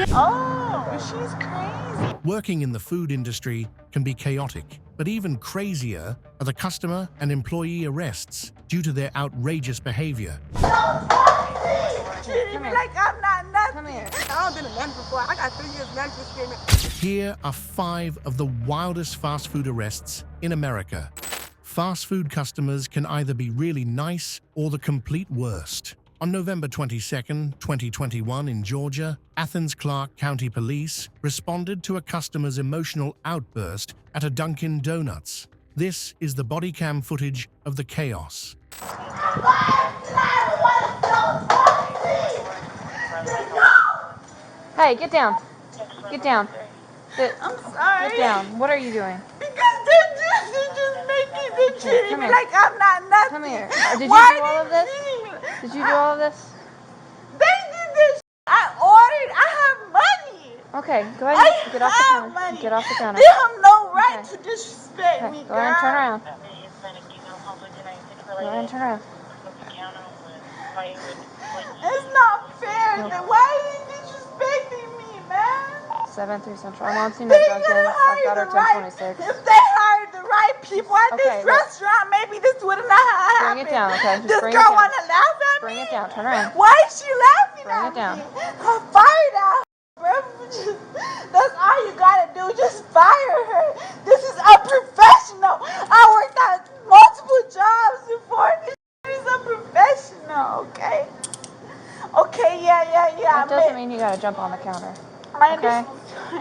Oh, she's crazy. Working in the food industry can be chaotic, but even crazier are the customer and employee arrests due to their outrageous behavior. Treat me like I'm not nothing. Come here. I've been a man before. I got 3 years mental screaming. Here are 5 of the wildest fast food arrests in America. Fast food customers can either be really nice or the complete worst. On November 22, 2021 in Georgia, Athens-Clarke County Police responded to a customer's emotional outburst at a Dunkin Donuts. This is the body cam footage of the chaos. Hey, get down. Get down. I'm sorry. Get down. What are you doing? Because they're treating me like I'm not nothing. Come here. Did you do all of this? Did you do all of this? They did this. I ordered. I have money. Okay, go ahead and get off the counter. Money. Get off the counter. They have no right to disrespect me, Go ahead and turn around. Go ahead and turn around. It's not fair. Why are you disrespecting me, man? 7-3 Central. I'm on scene at Dunkin. I've got her 1026. If they hired the right people at this restaurant, maybe this would not have happened. Bring it down, okay? Just this bring girl it down. want to laugh at me? Bring it down. Turn around. Why is she laughing Bring at it down. me? I'm fired out, bro. That's all you gotta do. Just fire her. This is unprofessional. I worked at multiple jobs before. This is unprofessional, okay? Okay, yeah. That doesn't mean you gotta jump on the counter. Okay?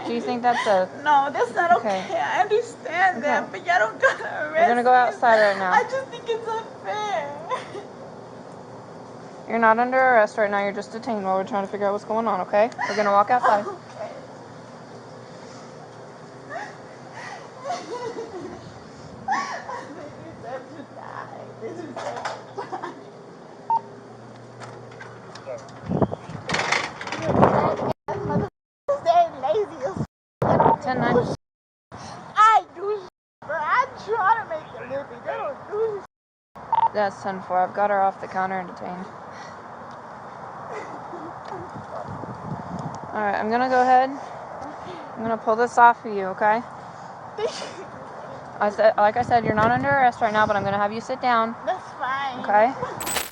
Do you think that's a... No, that's not okay. I understand that, but y'all don't gotta arrest We're gonna go outside right now. I just think it's unfair. You're not under arrest right now. You're just detained while we're trying to figure out what's going on, okay? We're gonna walk outside. Okay. They deserve to die. They deserve to die. 10-9. I do, but I try to make a living. They don't do. That's 10-4. I've got her off the counter and detained. Alright, I'm gonna go ahead. I'm gonna pull this off of you, okay? Like I said, you're not under arrest right now, but I'm gonna have you sit down. That's fine. Okay?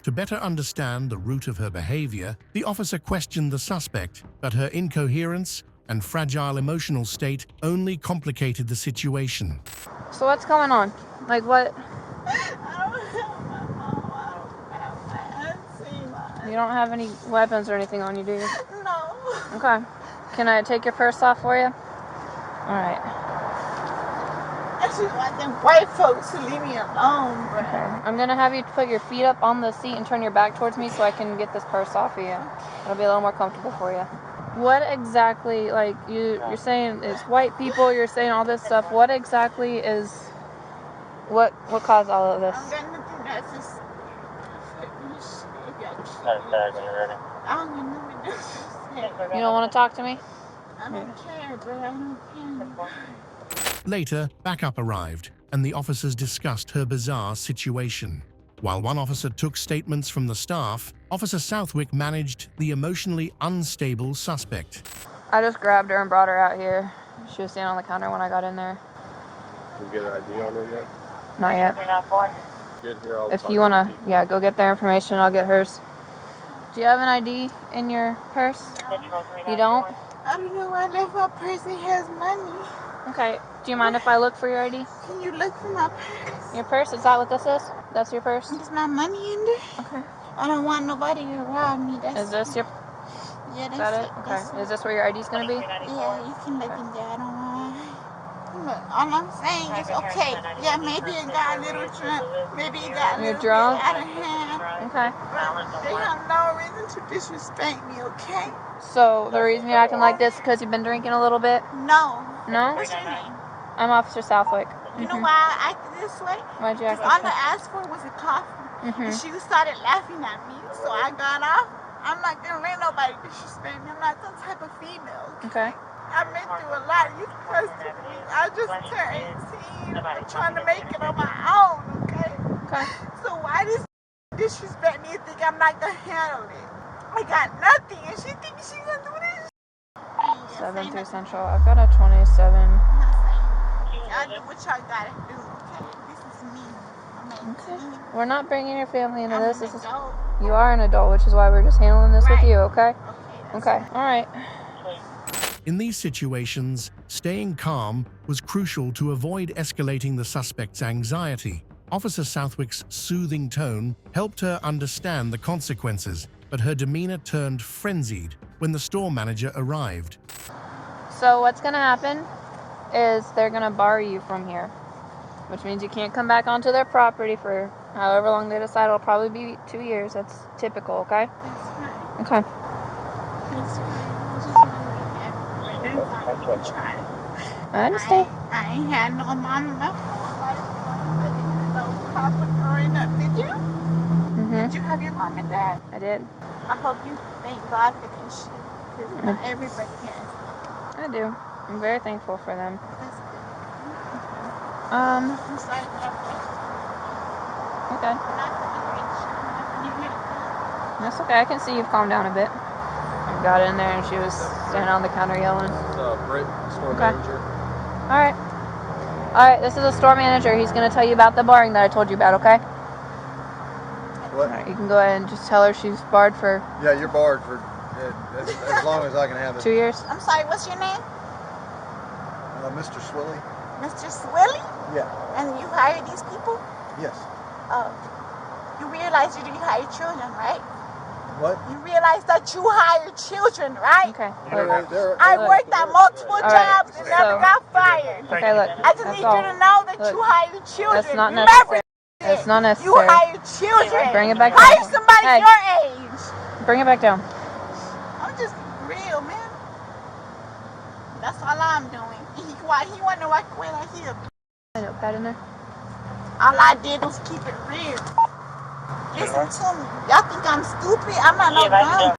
To better understand the root of her behavior, the officer questioned the suspect, but her incoherence and fragile emotional state only complicated the situation. So what's going on? Like what? I don't have my mom. I don't have my auntie. You don't have any weapons or anything on you, do you? No. Okay. Can I take your purse off for you? Alright. I just want them white folks to leave me alone, bro. Okay. I'm gonna have you put your feet up on the seat and turn your back towards me so I can get this purse off of you. It'll be a little more comfortable for you. What exactly, like, you're saying it's white people, you're saying all this stuff. What exactly is, what caused all of this? I'm gonna do that just You don't want to talk to me? I don't care, bro. I don't care. Later, backup arrived, and the officers discussed her bizarre situation. While one officer took statements from the staff, Officer Southwick managed the emotionally unstable suspect. I just grabbed her and brought her out here. She was standing on the counter when I got in there. Did you get an ID on her yet? Not yet. Get here, I'll If talk you want to, go get their information. I'll get hers. Do you have an ID in your purse? You don't? I don't know why I left my purse. It has money. Okay. Do you mind if I look for your ID? Can you look for my purse? Your purse? Is that what this is? That's your purse? There's my money in there. Okay. I don't want nobody to rob me. Is this your... Yeah, Is that it? Okay. Is this where your ID's going to be? Yeah, you can look in there. I don't want... Look, all I'm saying is, okay, yeah, maybe it got a little drunk. Maybe it got a little bit out of hand. Okay. But they have no reason to disrespect me, okay? So the reason you're acting like this is because you've been drinking a little bit? No. No? What's your name? I'm Officer Southwick. You know why I acted this way? Why'd you act All this I way? asked for was a coffee. And she started laughing at me, so I got off. I'm not gonna let nobody disrespect me. I'm not that type of female. Okay. I've been through a lot. You questioned me. I just turned 18. I'm trying to make it on my own, okay? Okay. So why does disrespect me and think I'm not gonna handle it? I got nothing, and she thinks she's gonna do this. 7 through Central. I've got a 27. I'm not saying. Y'all do what y'all gotta do, okay? This is me. I'm 18. We're not bringing your family into I'm this. an This is adult. you are an adult, which is why we're just handling this with Right. you, okay? That's Okay. All right. In these situations, staying calm was crucial to avoid escalating the suspect's anxiety. Officer Southwick's soothing tone helped her understand the consequences, but her demeanor turned frenzied when the store manager arrived. So what's gonna happen is they're gonna bar you from here, which means you can't come back onto their property for however long they decide. It'll probably be 2 years. That's typical, okay? fine. Okay. That's fine. I just want to make everybody try. I understand. I ain't had no mama my whole life. I didn't know Papa growing up. Did you? Did you have your mom and dad? I did. I hope you thank God for this shit. Because not everybody has. I do. I'm very thankful for them. That's good. Um, I'm sorry that I'm okay. not really rich. I'm not really rich. That's okay. I can see you've calmed down a bit. I got in there and she was standing on the counter yelling. Britt, store Okay. manager. Alright. Alright, this is a store manager. He's going to tell you about the barring that I told you about, okay? What? Alright, you can go ahead and just tell her she's barred for Yeah, you're barred for as long as I can have it. 2 years. I'm sorry, what's your name? Mr. Swilly? Mr. Swilly? Yeah. And you hire these people? Yes. You realize you hire children, right? What? You realize that you hire children, right? Okay. I worked at multiple All right, jobs and never so- got fired. Okay, look. I just That's need all. you to know that Look, you hire children. That's not Remember, necessary. That's not you necessary. hire children. Bring it back Hire down. somebody Hey. your age. Bring it back down. I'm just real, man. That's all I'm doing. He want to walk away like he a A notepad in there. All I did was keep it real. Listen to me. Y'all think I'm stupid? I'm not no dumb.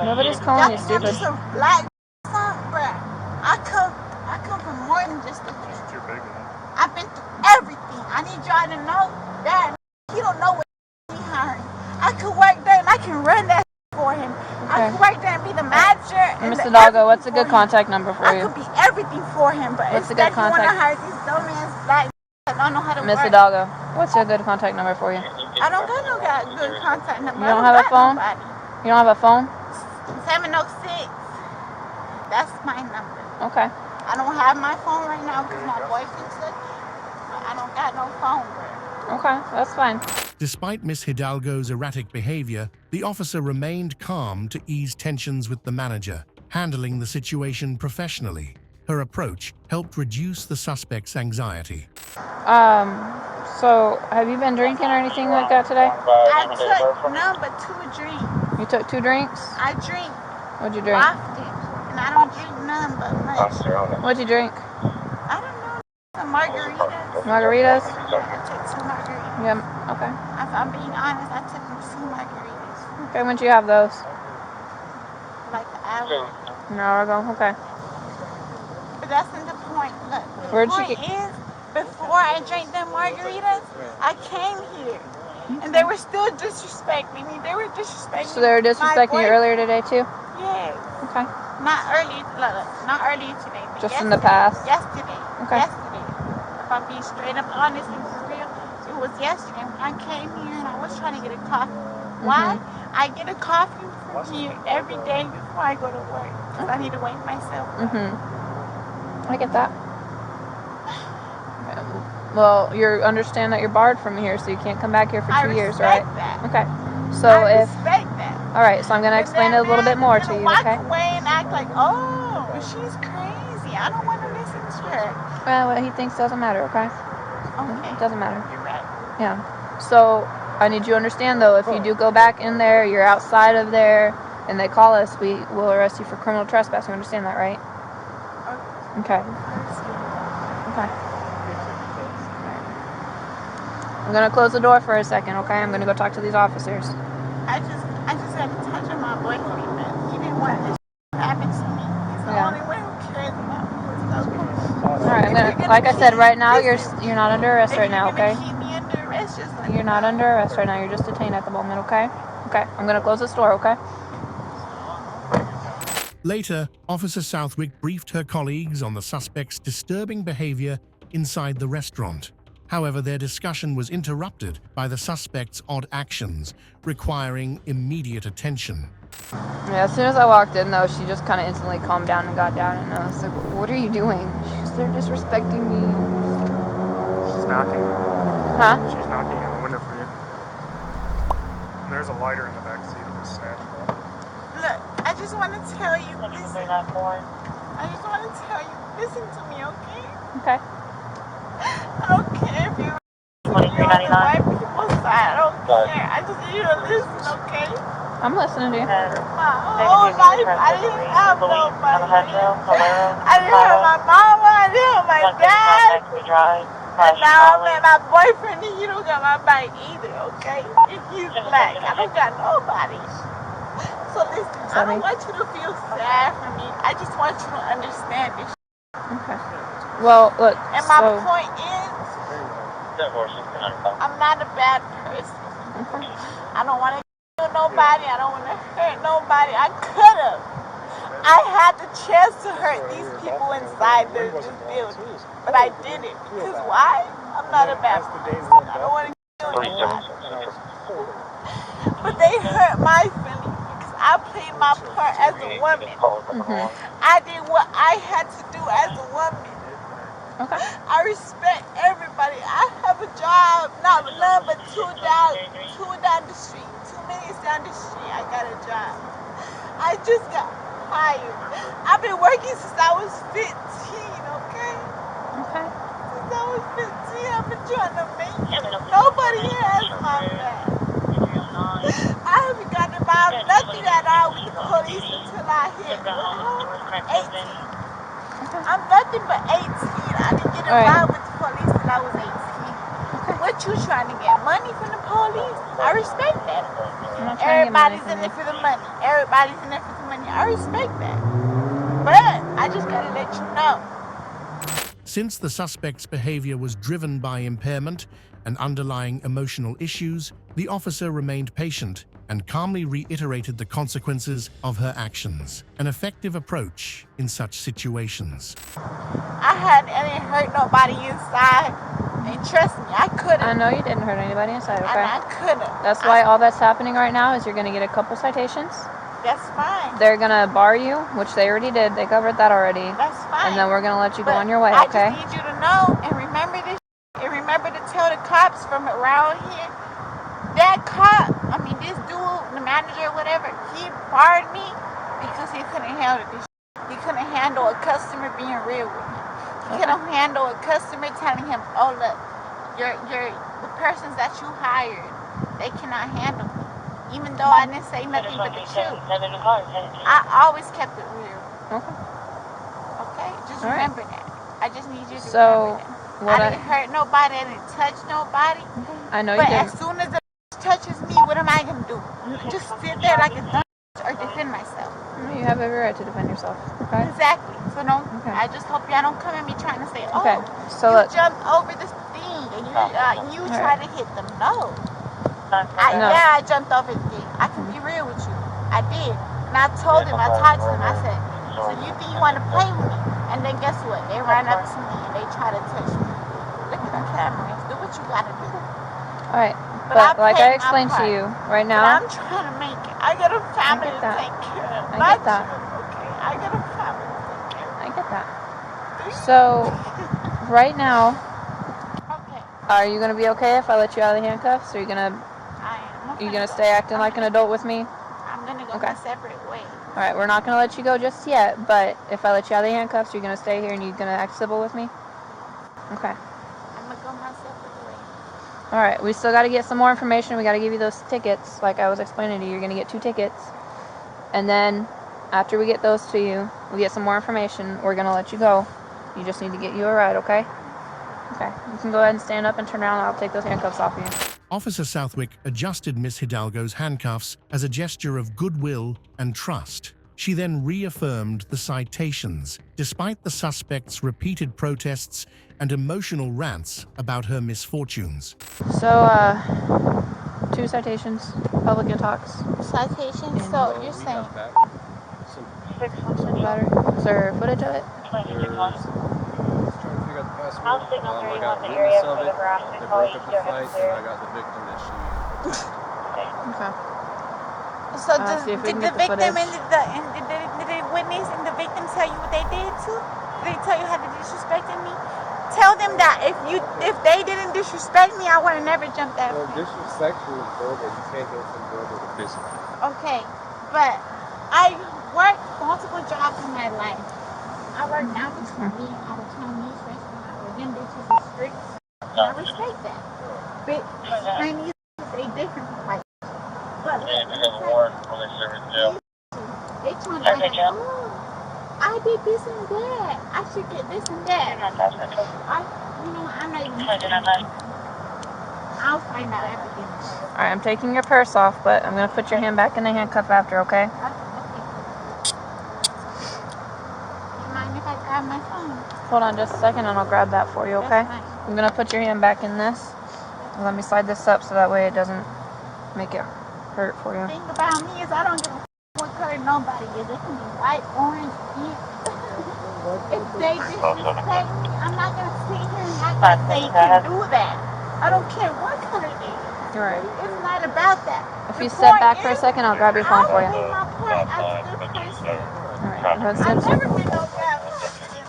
Nobody's Y'all calling you think I'm stupid. just a black son, bruh. I come from more than just a I've been through everything. I need y'all to know that he don't know what he hiring. I could work there and I can run that for him. I Okay. could work there and be the manager. And Mr. the Doggo, what's a everything good for him. contact number for I you? could be everything for him, but What's a instead good you want to contact? hire these dumbass black that don't know how to Mr. work. Doggo, what's your good contact number for you? I don't got no good contact number. You don't I have a got phone? nobody. You don't have a phone? 706. That's my number. Okay. I don't have my phone right now because my boyfriend took it. But I don't got no phone. Okay, that's fine. Despite Miss Hidalgo's erratic behavior, the officer remained calm to ease tensions with the manager, handling the situation professionally. Her approach helped reduce the suspect's anxiety. So have you been drinking or anything like that today? I took none but 2 drinks. You took 2 drinks? I drink What'd you drink? often. And I don't drink none but much. What'd you drink? I don't know. Some margaritas. Margaritas? I took 2 margaritas. Yeah, okay. If I'm being honest, I took 2 margaritas. Okay, when'd you have those? Like an hour. An hour ago, okay. But that's not the point. Look, the Where'd you point get- is, before I drank them margaritas, I came here. And they were still disrespecting me. They were disrespecting So they were disrespecting you earlier today too? Yeah. Okay. Not earlier, not earlier today. But Just in the past? Yesterday. Okay. Yesterday. If I'm being straight up honest and for real, it was yesterday when I came here and I was trying to get a coffee. Why? I get a coffee from here every day before I go to work. Because I need to wake myself up. I get that. Well, you understand that you're barred from here, so you can't come back here for 2 years, right? That. Okay. So I if respect that. all right, so I'm gonna explain it a little bit more to you, okay? Walk away and act like, oh, she's crazy. I don't want to listen to her. Well, what he thinks doesn't matter, okay? Okay. It doesn't matter. You're right. Yeah. So I need you to understand though, if you do go back in there, you're outside of there, and they call us, we will arrest you for criminal trespass. You understand that, right? Okay. Okay. I'm gonna close the door for a second, okay? I'm gonna go talk to these officers. I just had to touch on my boyfriend. He didn't want this to happen to me. He's the only one who cares about me. All right, I'm gonna, like I said, right now you're not under arrest right now, okay? Keep me under arrest, just like You're not under arrest right now. You're just detained at the moment, okay? Okay. I'm gonna close this door, okay? Later, Officer Southwick briefed her colleagues on the suspect's disturbing behavior inside the restaurant. However, their discussion was interrupted by the suspect's odd actions, requiring immediate attention. Yeah, as soon as I walked in, though, she just kind of instantly calmed down and got down, and I was like, what are you doing? She's, they're disrespecting me. She's knocking. Huh? She's knocking on the window for you. And there's a lighter in the back seat of this snatch ball. Look, I just want to tell you, listen. I just want to tell you, listen to me, okay? Okay. I don't care if you're on the white people's side. I don't care. I just need you to listen, okay? I'm listening to you. My whole life, I didn't have nobody. I didn't have my mama. I didn't have my dad. And now I met my boyfriend, and he don't got my back either, okay? If he's black, I don't got nobody. So listen, I don't want you to feel sad for me. I just want you to understand this. Okay. Well, look, And my point is, I'm not a bad person. I don't want to kill nobody. I don't want to hurt nobody. I could have. I had the chance to hurt these people inside this building, but I didn't. Because why? I'm not a bad person. I don't want to kill nobody. But they hurt my feelings because I played my part as a woman. I did what I had to do as a woman. Okay. I respect everybody. I have a job, not none but two down the street, 2 minutes down the street. I got a job. I just got hired. I've been working since I was 15, okay? Okay. Since I was 15, I've been trying to make it. Nobody has my back. I haven't gotten involved nothing at all with the police until I hit 18. I'm nothing but 18. I didn't get involved with the police till I was 18. Okay. What you trying to get? Money from the police? I respect that. Everybody's in it for the money. Everybody's in it for the money. I respect that. But I just gotta let you know. Since the suspect's behavior was driven by impairment and underlying emotional issues, the officer remained patient and calmly reiterated the consequences of her actions, an effective approach in such situations. I didn't hurt nobody inside, and trust me, I couldn't. I know you didn't hurt anybody inside, okay? And I couldn't. That's why all that's happening right now is you're going to get a couple citations. That's fine. They're going to bar you, which they already did. They covered that already. That's fine. And then we're going to let you go on your way, I okay? just need you to know and remember this. And remember to tell the cops from around here. That cop, this dude, the manager or whatever, he barred me because he couldn't handle this. He couldn't handle a customer being real with me. He couldn't handle a customer telling him, oh look, the persons that you hired, they cannot handle me. Even though I didn't say nothing but the truth. I always kept it real. Okay. Okay? Just remember that. I just need you to remember that. I didn't hurt nobody, I didn't touch nobody. I know you But didn't. as soon as the touches me, what am I going to do? Just sit there like a dumb or defend myself? You have every right to defend yourself, okay? Exactly. So I just hope y'all don't come at me trying to say, oh, so you jumped over this thing and you try to hit them. No. Yeah, I jumped over the thing. I can be real with you. I did. And I told him, I talked to him, I said, so you think you want to play with me? And then guess what? They ran up to me and they try to touch me. Look at the cameras. Do what you got to do. All right. But like I explained to you, right now. But I'm trying to make it. I got a family to take care of. I get that. Okay? I got a family to take care of. I get that. So, right now, are you going to be okay if I let you out of the handcuffs? Or are you going to... Are you going to stay acting like an adult with me? I'm going to go my separate way. All right, we're not going to let you go just yet, but if I let you out of the handcuffs, you're going to stay here and you're going to act civil with me? Okay. I'm going to go my separate way. All right, we still got to get some more information. We got to give you those tickets, like I was explaining to you. You're going to get 2 tickets. And then, after we get those to you, we get some more information, we're going to let you go. You just need to get you a ride, okay? Okay, you can go ahead and stand up and turn around, and I'll take those handcuffs off you. Officer Southwick adjusted Miss Hidalgo's handcuffs as a gesture of goodwill and trust. She then reaffirmed the citations, despite the suspect's repeated protests and emotional rants about her misfortunes. So, 2 citations, public and talks. Citations? So, you're saying... Battery. Is there footage of it? Trying to figure out the password. I got witness of it. They broke up the fight, and I got the victim that she. Okay. So See if we did can the get the victim footage. and did the witness and the victim tell you what they did too? Did they tell you how they disrespected me? Tell them that if they didn't disrespect me, I would have never jumped that Well, fence. disrespect is verbal. You can't go from verbal to physical. Okay, but I worked multiple jobs in my life. I worked down between me at a Chinese restaurant where them bitches are strict. And I respect that. But Chinese they different from white. But look, they trying to like, oh, I did this and that. I should get this and that. I'm not even. I'll find out everything. Alright, I'm taking your purse off, but I'm gonna put your hand back in the handcuff after, okay? Okay. You mind if I grab my phone? Hold on just a second and I'll grab that for you, okay? That's fine. I'm gonna put your hand back in this. And let me slide this up so that way it doesn't make it hurt for you. The thing about me is I don't give a what color nobody is. It can be white, orange, pink. If they disrespect me, I'm not gonna sit here and act like they can do that. I don't care what color they is. Alright. It's not about that. If you step back for a second, I'll grab your phone for you. I'll do my part as a good person. Alright, I'm gonna I've step. never been no bad person.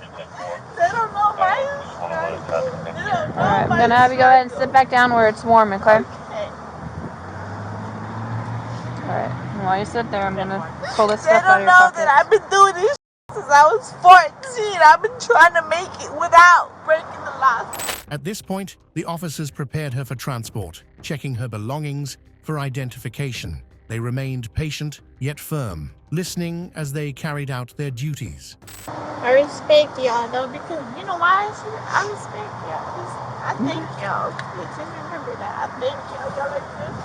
They don't know my struggle. They don't know Alright, I'm my gonna have you go ahead and sit struggle. back down where it's warm, okay? Okay. Alright, and while you sit there, I'm gonna pull this They stuff out don't of your know pocket. that I've been doing this since I was 14. I've been trying to make it without breaking the law. At this point, the officers prepared her for transport, checking her belongings for identification. They remained patient yet firm, listening as they carried out their duties. I respect y'all though, because you know why I respect y'all. 'Cause I thank y'all. Please remember that. I thank y'all. Y'all are good.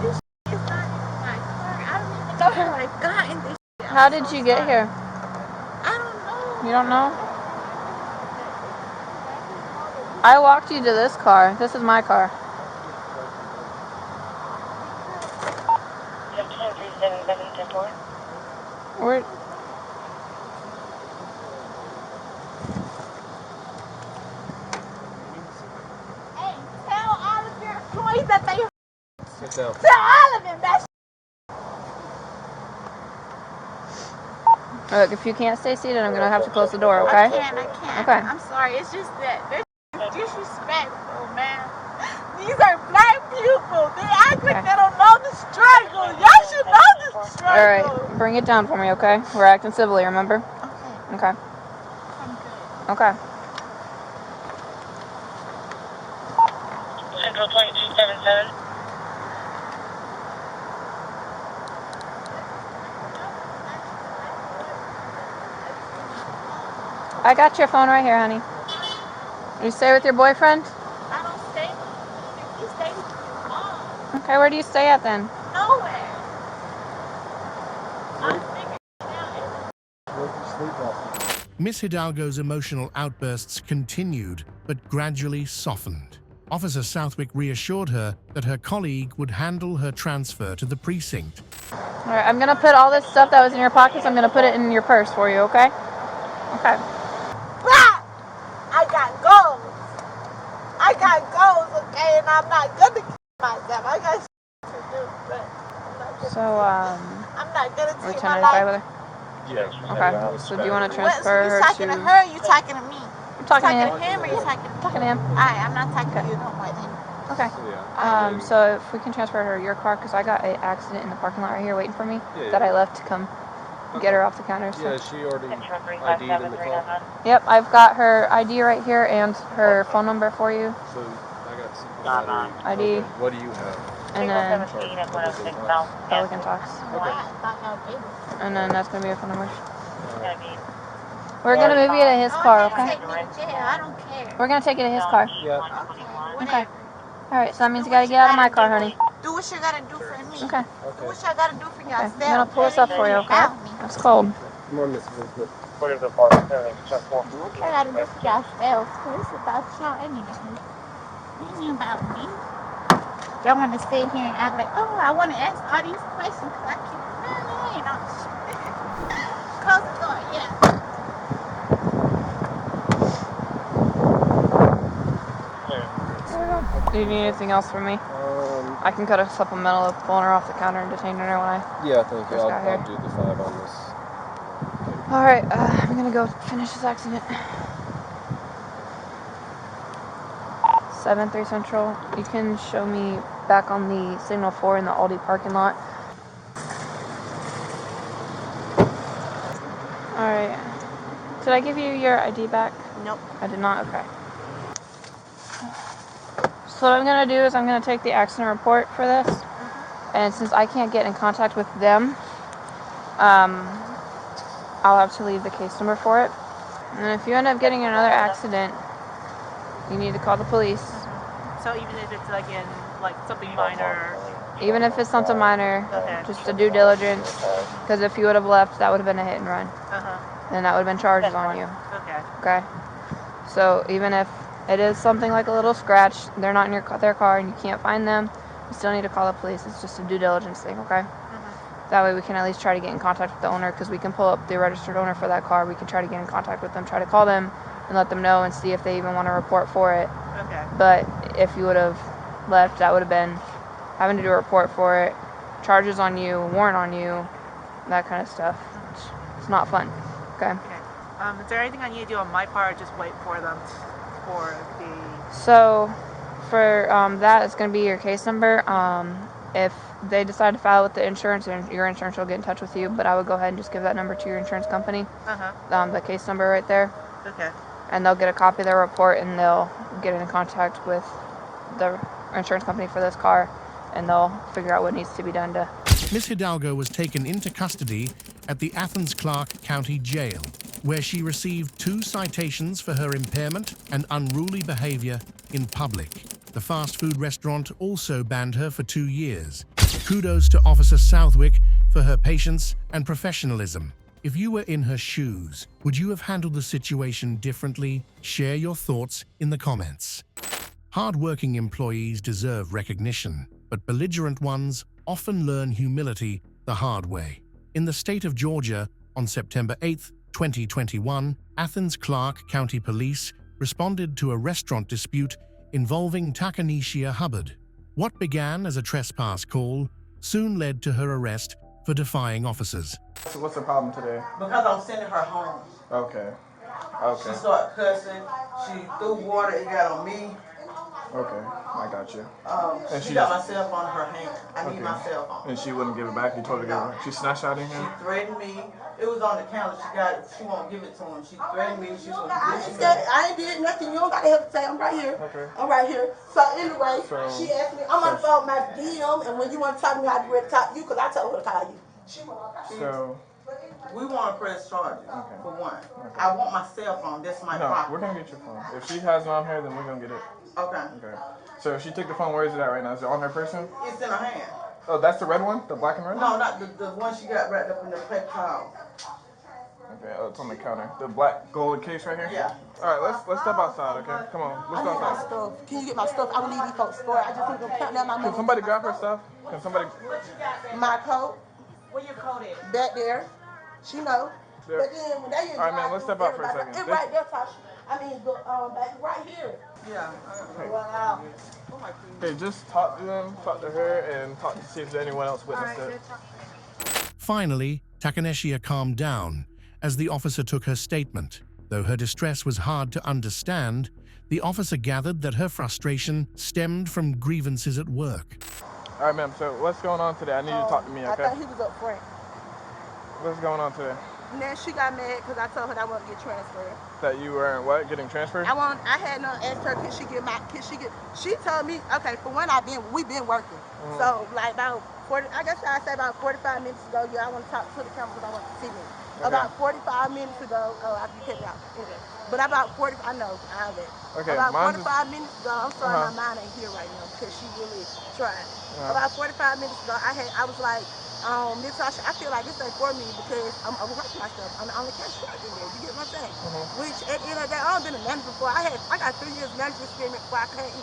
This is not even my car. I don't even know how I got in this. How did you get here? I don't know. You don't know? I walked you to this car. This is my car. Where? Hey, tell all of your employees that they Sit down. tell all of them that. Look, if you can't stay seated, I'm gonna have to close the door, I okay? can't. Okay. I'm sorry. It's just that they're disrespectful, man. These are black people. They act like they don't know the struggle. Y'all should know the struggle. Alright, bring it down for me, okay? We're acting civilly, remember? Okay. Okay. I'm good. Okay. Central 2277. I got your phone right here, honey. You stay with your boyfriend? I don't stay with you. You stay with your mom. Okay, where do you stay at then? Nowhere. I'm figuring it out. Where'd you sleep last night? Miss Hidalgo's emotional outbursts continued, but gradually softened. Officer Southwick reassured her that her colleague would handle her transfer to the precinct. Alright, I'm gonna put all this stuff that was in your pockets, I'm gonna put it in your purse for you, okay? Okay. But I got goals. I got goals, okay? And I'm not gonna kill myself. I got shit to do, but I'm not gonna we're take my 1095 life. with her? Yeah. Okay. So do you want to What, transfer you her talking to her or you talking to me? I'm talking to You him. talking to him or you talking to me? Talking to him. Alright, I'm not talking to you no more then. Okay. Yeah. So if we can transfer her your car, because I got an accident in the parking lot right here waiting for me Yeah, that yeah. I left to come get her off the counter. So. Yeah, she already ID'd in the car. Yep, I've got her ID right here and her phone number for you. So I got simple battery. ID. Okay. What do you have? And then Pelican Talks. Why? I thought y'all did it. And then that's going to be your phone number. We're going to move you to his car, okay? Take me to jail. I don't care. We're going to take you to his car. Yeah. Okay, Okay. whatever. Alright, so that means you got to get out of my car, honey. Do what you gotta do for me. Okay. Do what y'all gotta do for Okay. yourself. I'm going to pull this up for you, okay? About me. It's cold. More Mississippi. Clear the park. Everything. Check 4. Okay, I done just got spells. It's about y'all anyway. It ain't about me. Y'all want to sit here and act like, oh, I want to ask all these questions because I can't. Man, it ain't no shit. Close the door, yeah. Do you need anything else from me? I can cut a supplemental of pulling her off the counter and detaining her when I... Yeah, thank you. First guy I'll here. do the 5 on this. Alright, I'm gonna go finish this accident. 7-3 Central. You can show me back on the Signal 4 in the Aldi parking lot. Alright. Did I give you your ID back? Nope. I did not? Okay. So what I'm going to do is I'm going to take the accident report for this. And since I can't get in contact with them, I'll have to leave the case number for it. And if you end up getting another accident, you need to call the police. So even if it's like in like something minor, Even if it's something minor, Okay. just a due diligence. Because if you would have left, that would have been a hit and run. uh-huh. And that would have been charges on you. Okay. Okay? So even if it is something like a little scratch, they're not in their car and you can't find them, you still need to call the police. It's just a due diligence thing, okay? That way we can at least try to get in contact with the owner, because we can pull up the registered owner for that car. We can try to get in contact with them, try to call them and let them know and see if they even want to report for it. Okay. But if you would have left, that would have been having to do a report for it, charges on you, warrant on you, that kind of stuff. It's not fun, okay? Okay. Is there anything I need to do on my part, or just wait for them for the... So for that, it's going to be your case number. If they decide to file with the insurance, your insurance will get in touch with you, but I would go ahead and just give that number to your insurance company, the case number right there, Okay. and they'll get a copy of their report and they'll get in contact with the insurance company for this car, and they'll figure out what needs to be done to... Miss Hidalgo was taken into custody at the Athens-Clarke County Jail, where she received 2 citations for her impairment and unruly behavior in public. The fast food restaurant also banned her for 2 years. Kudos to Officer Southwick for her patience and professionalism. If you were in her shoes, would you have handled the situation differently? Share your thoughts in the comments. Hardworking employees deserve recognition, but belligerent ones often learn humility the hard way. In the state of Georgia, on September 8, 2021, Athens-Clarke County Police responded to a restaurant dispute involving Takaneshia Hubbard. What began as a trespass call soon led to her arrest for defying officers. So what's the problem today? Because I'm sending her home. Okay. She started cussing. She threw water. It got on me. Okay, I got you. And she got my cell phone in her hand. I need Okay. my cell phone. And she wouldn't give it back? You told her to give it back? She snatched out in She here? threatened me. It was on the counter. She got it. She won't give it to him. She threatened me. She was I going to ain't did nothing. You don't gotta have to say I'm right here. Okay. I'm right here. So anyway, she asked me, I'm on the phone with my DM, and when you want to talk to me, I'd be ready to talk to you, because I told her to call you. So, We want to press charges, for one. I want my cell phone. That's my no, property. we're going to get your phone. If she has it on her, then we're going to get it. Okay. Okay. So if she took the phone, where is it at right now? Is it on her person? It's in her hand. Oh, that's the red one? The black and red? No, not the one she got wrapped up in the paper towel. Okay, oh, it's on the counter. The black gold case right here? Yeah. All right, let's step outside, okay? Come on, let's I go need my outside. stuff. Can you get my stuff? I will leave these folks store. I just need to count down my money. Can somebody grab her stuff? Can somebody? My coat. Where your coat is? Back there. She know. There. But then when they in All right, man, let's step out for a everybody- second. It's right there, Tasha. I mean, back right here. Yeah. Wow. Hey, just talk to them, talk to her, and talk to see if anyone else witnessed it. Finally, Takaneshia calmed down as the officer took her statement. Though her distress was hard to understand, the officer gathered that her frustration stemmed from grievances at work. All right, ma'am, so what's going on today? I need you to talk to me, I okay? thought he was up front. What's going on today? And then she got mad because I told her that I want to get transferred. That you weren't, what, getting transferred? I had no asked her, she told me, okay, for one, we've been working. So like about 40, I guess I'd say about 45 minutes ago, I want to talk to the camera because I want to see me. Okay. About 45 minutes ago, I can cut it out. Anyway. But about 40, I know, I have it. Okay, about mine's 45 minutes ago, I'm sorry my mind ain't here right now because she really tried. About 45 minutes ago, I was like, Natasha, I feel like this ain't for me because I'm overworking myself. I'm the only cashier in there. You get what I'm saying? Which at the end of the day, I've been a manager before. I got 3 years manager experience before I came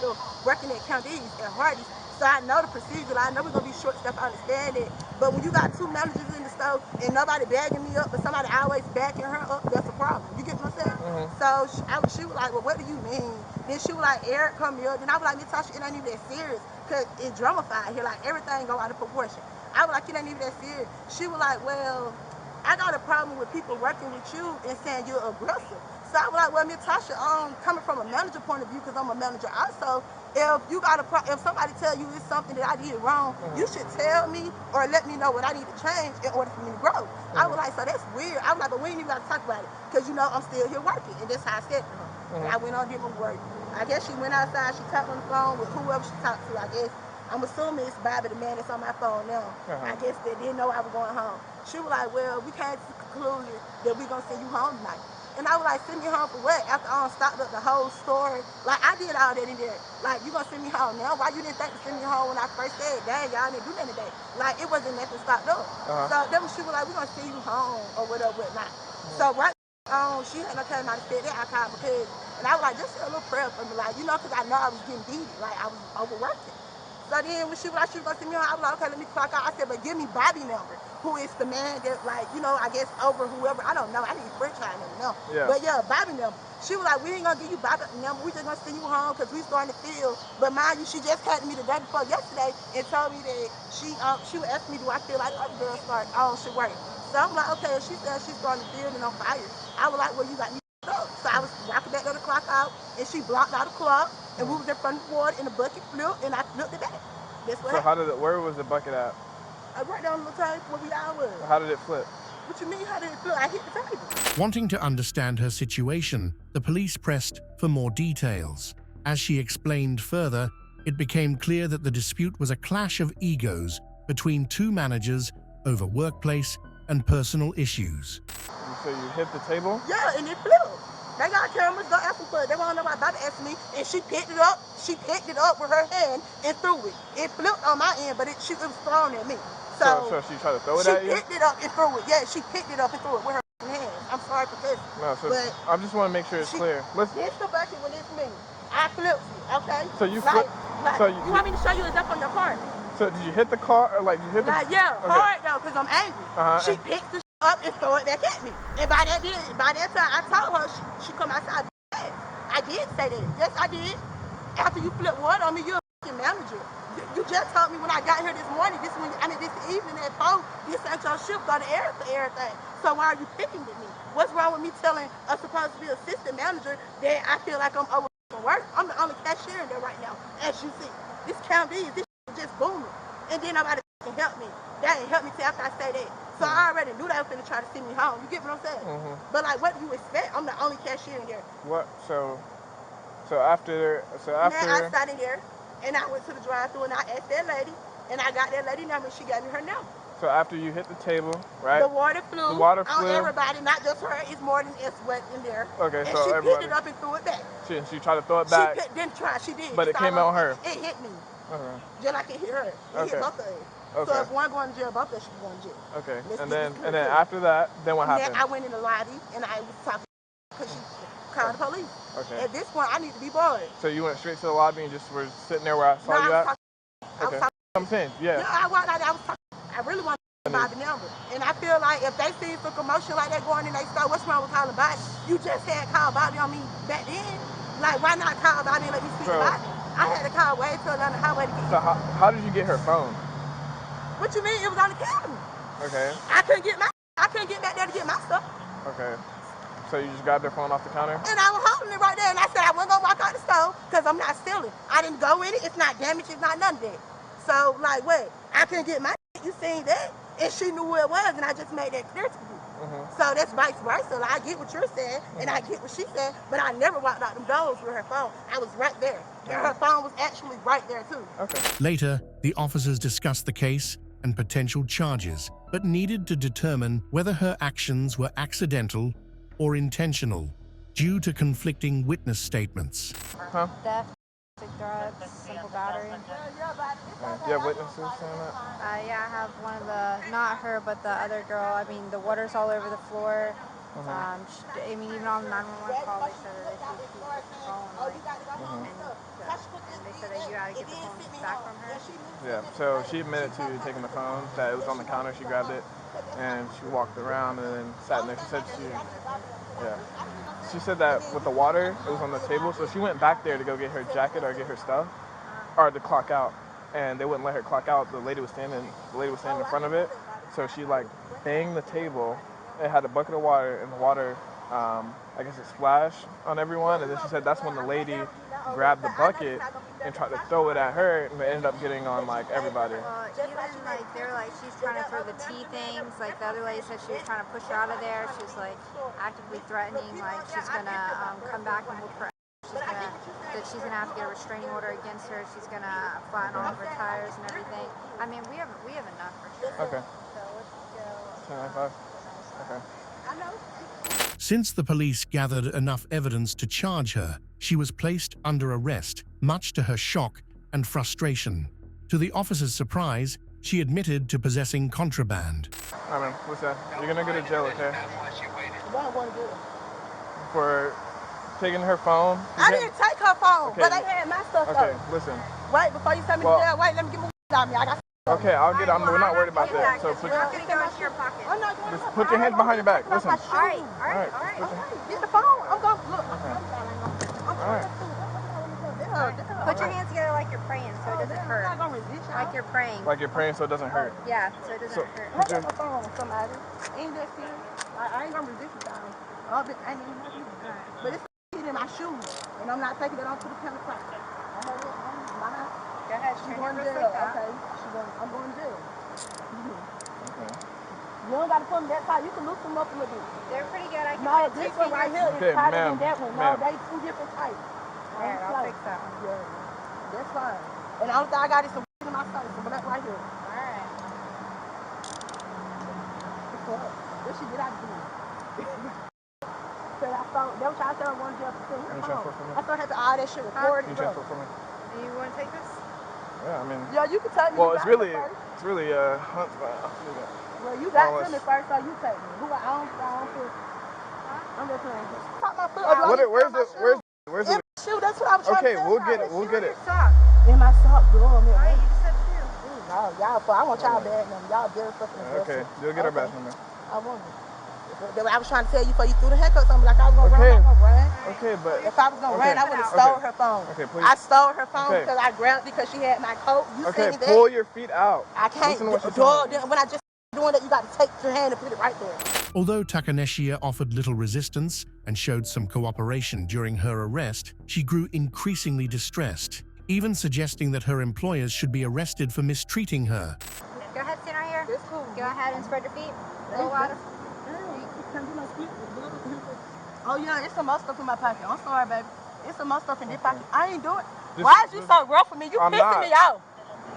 working at Counties and Hardee's. So I know the procedure. I know we're gonna be short stuff. I understand it. But when you got 2 managers in the store and nobody bagging me up, but somebody always backing her up, that's a problem. You get what I'm saying? So she was like, well, what do you mean? Then she was like, Eric come here. Then I was like, Natasha, it ain't even that serious because it's dramified here. Like everything go out of proportion. I was like, it ain't even that serious. She was like, well, I got a problem with people working with you and saying you're aggressive. So I was like, well, Natasha, coming from a manager point of view, because I'm a manager also, if somebody tell you it's something that I did wrong, you should tell me or let me know what I need to change in order for me to grow. I was like, so that's weird. I was like, but we ain't even got to talk about it because, I'm still here working. And that's how I said to her. And I went on did my work. I guess she went outside, she talked on the phone with whoever she talked to, I guess. I'm assuming it's Bobby, the man that's on my phone now. I guess they didn't know I was going home. She was like, well, we came to the conclusion that we're going to send you home tonight. And I was like, send me home for what? After I stocked up the whole store. Like, I did all that in there. Like, you going to send me home now? Why you didn't think to send me home when I first said, dang, y'all didn't do nothing today? Like, it wasn't nothing stocked up. So then she was like, we're going to send you home or whatever, whatnot. So right she had no came out and said that I called because, and I was like, just say a little prayer for me. Like, because I know I was getting beat. Like, I was overworking. So then when she was like, she was going to send me home, I was like, okay, let me clock out. I said, but give me Bobby number, who is the man that, like, I guess over whoever. I don't know. I need French trying to know. Yeah. But yeah, Bobby number. She was like, we ain't going to give you Bobby number. We just going to send you home because we starting to feel. But mind you, she just had me the day before yesterday and told me that she would ask me, do I feel like other girls should work? So I'm like, okay, she said she's starting to feel and on fire. I was like, well, you got me up. So I was walking back to the clock out and she blocked out the clock. And we was in front of the water and the bucket flipped and I flipped it back. That's what happened. Where was the bucket at? Right down the table where we all was. How did it flip? What you mean, how did it flip? I hit the table. Wanting to understand her situation, the police pressed for more details. As she explained further, it became clear that the dispute was a clash of egos between 2 managers over workplace and personal issues. So you hit the table? Yeah, and it flipped. They got cameras, don't ask them for it. They want to know why Bobby asked me, and she picked it up. She picked it up with her hand and threw it. It flipped on my end, but it was thrown at me. So she tried to throw it at you? She picked it up and threw it. Yeah, she picked it up and threw it with her hand. I'm sorry for this. No, so I just want to make sure it's clear. This the bucket when it's me. I flipped it, okay? So you flipped? You want me to show you it's up on your car? So did you hit the car or like you hit the? Yeah, hard though, because I'm angry. She picked the up and throw it back at me. And by that time, I told her she come outside. I did say that. Yes, I did. After you flip water on me, you're a fucking manager. You just told me when I got here this morning, this evening at 4, this ain't your shift, go to air for everything. So why are you picking with me? What's wrong with me telling a supposed to be assistant manager that I feel like I'm over work? I'm the only cashier in there right now, as you see. This county, this is just booming. And then nobody can help me. They ain't help me till after I say that. So I already knew they were finna try to send me home. You get what I'm saying? But like, what do you expect? I'm the only cashier in there. What? So after. Now I sat in there, and I went to the drive-thru and I asked that lady, and I got that lady number. And she gave me her number. So after you hit the table, right? The water flew. On everybody, not just her. It's more than it's wet in there. Okay, and so she everybody picked it up and threw it back. She tried to throw it back. She didn't try. She did. But it came on her. It hit me. Okay. Just like it hit her. It hit both of us. Okay. So if one going to jail, both of us should be going to jail. Okay. And then after that, then what happened? I went in the lobby and I was talking because she called the police. Okay. At this point, I need to be bored. So you went straight to the lobby and just were sitting there where I saw you at? I was talking. I'm saying, yeah. Yeah, I was talking. I really want to buy the number. And I feel like if they see some commotion like that going in their store, what's wrong with calling Bobby? You just had called Bobby on me back then. Like, why not call Bobby and let me speak to Bobby? I had to call way to another highway to get So how did you get her phone? What you mean? It was on the counter. Okay. I couldn't get back there to get my stuff. Okay. So you just grabbed her phone off the counter? And I was holding it right there, and I said I wasn't gonna walk out the store because I'm not stealing. I didn't go in it. It's not damaged. It's not none of that. So like, what? I couldn't get my. You seen that? And she knew where it was, and I just made that clear to you. So that's vice versa. Like, I get what you're saying, and I get what she said, but I never walked out them doors with her phone. I was right there. And her phone was actually right there, too. Okay. Later, the officers discussed the case and potential charges, but needed to determine whether her actions were accidental or intentional due to conflicting witness statements. Theft threats, simple battery. Do you have witnesses saying that? Yeah, I have one of the, not her, but the other girl. I mean, the water's all over the floor. I mean, even on the 911 call, they said that if she keeps the phone, like, and they said that you gotta get the phone back from her. Yeah, so she admitted to taking the phone, that it was on the counter, she grabbed it, and she walked around and then sat in there. She said that with the water, it was on the table, so she went back there to go get her jacket or get her stuff, or to clock out, and they wouldn't let her clock out. The lady was standing in front of it, so she like banged the table. It had a bucket of water, and the water, I guess it splashed on everyone, and then she said that's when the lady grabbed the bucket and tried to throw it at her, and it ended up getting on like everybody. Even like they're like she's trying to throw the tea things. Like the other lady said she was trying to push her out of there. She was like actively threatening, like she's gonna come back and whoop her. She's gonna have to get a restraining order against her. She's gonna flatten all of her tires and everything. I mean, we have enough for sure. Okay. So let's go. 1095. Okay. Since the police gathered enough evidence to charge her, she was placed under arrest, much to her shock and frustration. To the officer's surprise, she admitted to possessing contraband. All right, man, what's that? You're gonna go to jail, okay? Why I want to do it? For taking her phone. I didn't take her phone, Okay. but they had my stuff Okay, though. listen. Wait, before you send me to jail, wait, let me get my out of me. I got Okay, I'll get it. We're not worried about that. So put, Not gonna go into your pocket. I'm not going just put your hands behind your back. Listen. All right. Get the phone. I'm going to look. All right. Put your hands together like you're praying, so it doesn't hurt. I'm not going to resist y'all. Like you're praying. Like you're praying so it doesn't hurt. Yeah, so it doesn't hurt. Put your, my phone on somebody. Ain't that serious? I ain't going to resist y'all. I ain't even know you. But it's in my shoes, and I'm not taking it onto the counter clock. Go ahead, She's turn going your to wrist jail. like that. Okay. I'm going to jail. okay. You don't got to put them that tight. You can loosen them up a little bit. They're pretty good. I can No, fit this 2 one right fingers. here is Okay, tighter ma'am, than that one. No, ma'am. they two different types. Alright, I'll fix that one. Yeah, that's fine. And the only thing I got is some in my face, some black right here. Alright. What she did I do? Said I saw, that was I said I wanted to jail for Can you transfer for me? I started having all that shit recorded. Can you transfer for me? You want to take this? Yeah, I mean. Yeah, you can take me. Well, You it's got really, me first. it's really Hunt's. Well, you got to me first, so you take me. Who I don't feel. I'm just playing. Top my foot. Where's the? Shoe, that's what I was trying Okay, to tell we'll y'all. get it. We'll get it. In my sock, girl. Alright, you just said 2. No, y'all, I want y'all bad number. Y'all very fucking aggressive. Okay, you'll get our badge number. I want it. I was trying to tell you before you threw the heck up something like I was going to run, I was going to run. Okay, but. If I was going to run, I would have stole her phone. Okay, please. I stole her phone Okay. because I grabbed it because she had my coat. You Okay, seen that? pull your feet out. I can't. Listen to what she's saying. When I just doing that, you got to take your hand and put it right there. Although Takaneshia offered little resistance and showed some cooperation during her arrest, she grew increasingly distressed, even suggesting that her employers should be arrested for mistreating her. Go ahead, stand right here. It's cool. Go ahead and spread your feet. A little wider. Oh yeah, it's some more stuff in my pocket. I'm sorry, baby. It's some more stuff in this pocket. I ain't doing it. This- Why is you so rough with me? You I'm pissing not. me off.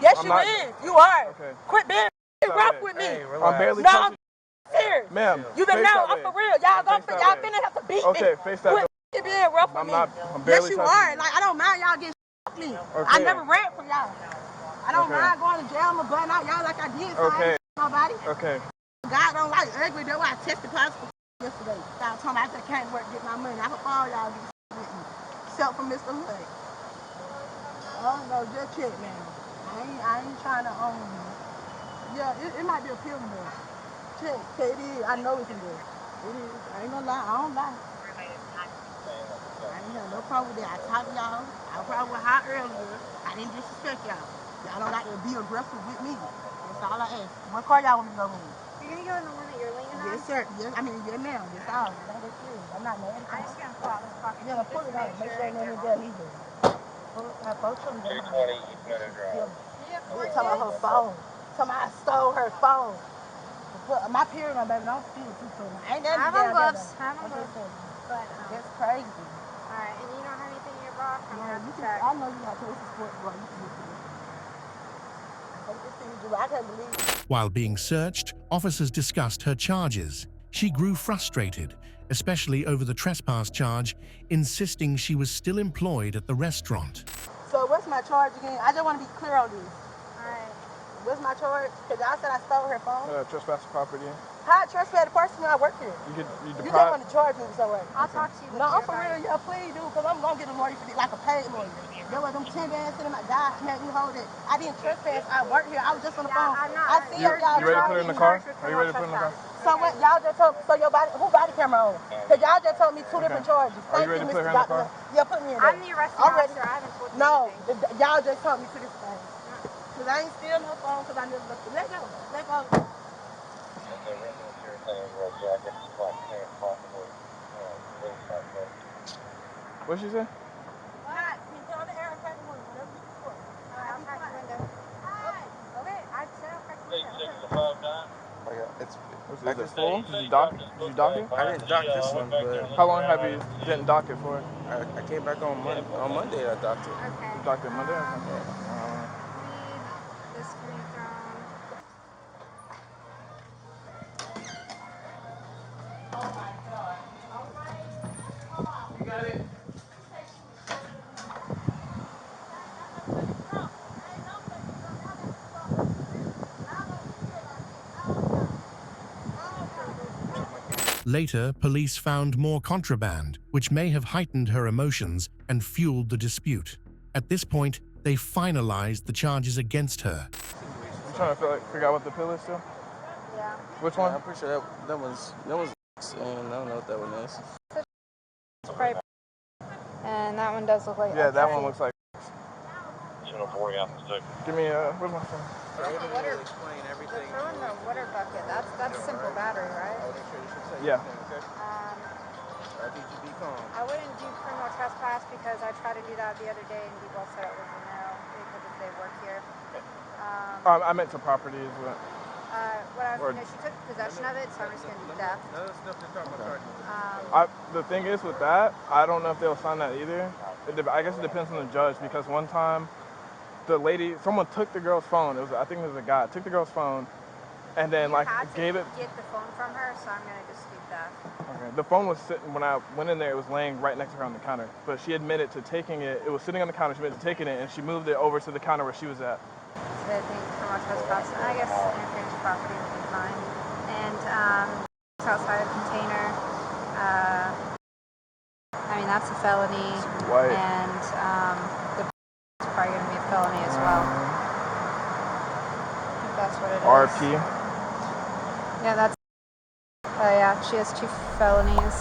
Yes, I'm you not. is. You are. Okay. Quit being rough with me. I'm barely No, touching. I'm serious. Ma'am. You been face know, that I'm way. for real. Y'all finna have to beat me. Okay, face that way. Quit being rough with I'm me. not. I'm Yes, barely you touching are. Like, I don't mind y'all getting me. I Okay. never ran from y'all. I don't Okay. mind going to jail. I'm butting out y'all like I did. So Okay. I ain't nobody. Okay. God don't like ugly. That's why I tested positive yesterday. Y'all told me I just can't work to get my money. I hope all y'all get with me. Except for Mr. Hood. Oh no, just check, man. I ain't trying to own you. Yeah, it might be a pill mill. Check. It is. I know it's in there. It is. I ain't gonna lie. I don't lie. I ain't have no problem with that. I talked to y'all. I was probably hot earlier. I didn't disrespect y'all. Y'all don't like to be aggressive with me. That's all I ask. What car y'all want me to go in? You're gonna go in the one that you're leaning on? Yes, sir. Yes, I mean, yes, ma'am. Yes, all. I'm not mad. I'm just gonna pull out this pocket. Yeah, pull it out. Make sure ain't nothing in there either. I both of them. 220, you better drive. Talking about her phone. Talking about I stole her phone. My period on, baby. Don't feel too soon. Ain't nothing Have on gloves. Have on gloves. But, that's crazy. alright, and you don't have anything in your box? I'm gonna have to check. I know you got to. It's a sports bra. You can use it. I can't believe it. While being searched, officers discussed her charges. She grew frustrated, especially over the trespass charge, insisting she was still employed at the restaurant. So what's my charge again? I just want to be clear on this. Alright. What's my charge? Because y'all said I stole her phone. Trespass property. How I trespass the person when I work here? You just want to charge me somewhere. I'll talk to you. No, I'm for real. Yeah, please do. Because I'm going to get a lawyer for this, like a paid lawyer. There were them 10 bands sitting in my God, made me hold it. I didn't trespass. I work here. I was just on the phone. I'm not. I see y'all. You ready to put it in the car? Are you ready to put it in the car? So what y'all just told, so your body, who body camera on? Because y'all just told me two different charges. Are you ready to put her in the car? Yeah, put me in there. I'm the arresting officer. I haven't told you anything. No, y'all just told me to this thing. Because I ain't steal no phone because I never looked. Let go. Let go. What'd she say? Is it full? Did you dock it? I didn't dock this one, but... How long have you didn't dock it for? I came back on Monday. I docked it. Okay. You docked it Monday? This can be thrown. Oh my God. You got it? Later, police found more contraband, which may have heightened her emotions and fueled the dispute. At this point, they finalized the charges against her. You trying to figure out what the pill is still? Yeah. Which one? I'm pretty sure that was and I don't know what that one is. Spray. And that one does look like. Yeah, that one looks like. Give me where's my phone? They're throwing the water bucket. That's simple battery, right? Yeah. I wouldn't do criminal trespass because I tried to do that the other day and people said it was a no because if they work here. I meant to property as well. She took possession of it, so I'm just going to do theft. The thing is with that, I don't know if they'll sign that either. I guess it depends on the judge because one time, someone took the girl's phone. I think it was a guy. Took the girl's phone, and then gave it. Get the phone from her, so I'm gonna dispute that. Okay. The phone was sitting when I went in there. It was laying right next to her on the counter, but she admitted to taking it. It was sitting on the counter. She admitted to taking it, and she moved it over to the counter where she was at. So I think criminal trespass. I guess interfering with property would be fine. And it's outside a container. I mean that's a felony. It's white. And it's probably gonna be a felony as well. If that's what it is. RP. Yeah, that's. Yeah, she has 2 felonies.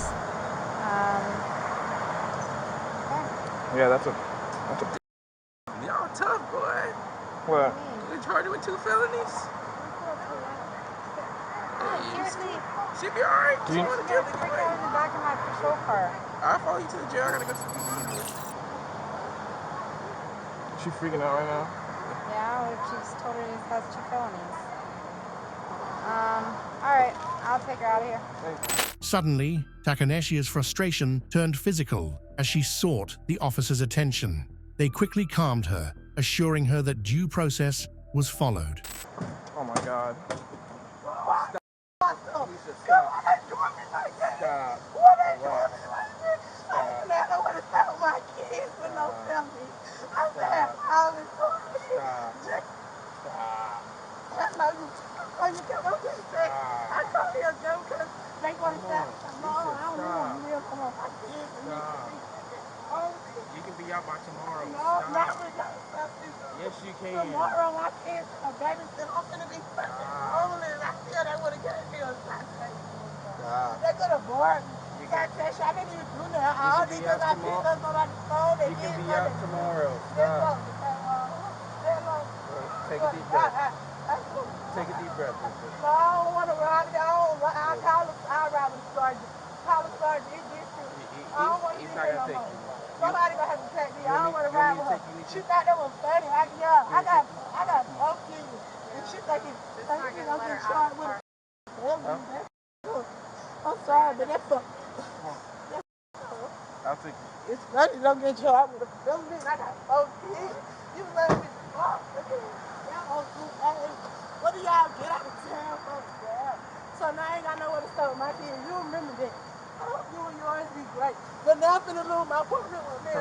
Yeah, that's a. Y'all tough, boy. What? You charged her with 2 felonies? Seriously. She'll be alright. She was freaked out in the back of my patrol car. I'll follow you to the jail. I gotta go to the PD. She freaking out right now. Yeah, she's told her she has 2 felonies. Alright, I'll take her out of here. Suddenly, Takaneshia's frustration turned physical as she sought the officer's attention. They quickly calmed her, assuring her that due process was followed. Oh my God. You can be out by tomorrow. Yes, you can. Tomorrow my kids are babysitting. I'm gonna be fucking homeless. I feel they would have got me on Saturday. They could have bored me. I didn't even do that. All these because I picked up somebody's phone. You can be out tomorrow. Stop. Take a deep breath. Take a deep breath. No, I don't want to ride it. I'll ride with the sergeant. Call the sergeant. He gets you. I don't want to be here no more. Somebody gonna have to take me. I don't want to ride with her. She thought that was funny. I got both kids. And she thinking I'm getting charged with it. I'm sorry, but that's fucked. I'll take it. It's funny don't get charged with a felony. I got both kids. You let me talk. What do y'all get out of town for? So now I ain't got nowhere to stay with my kids. You remember that. I hope you and yours be great. But now I'm finna lose my apartment with me.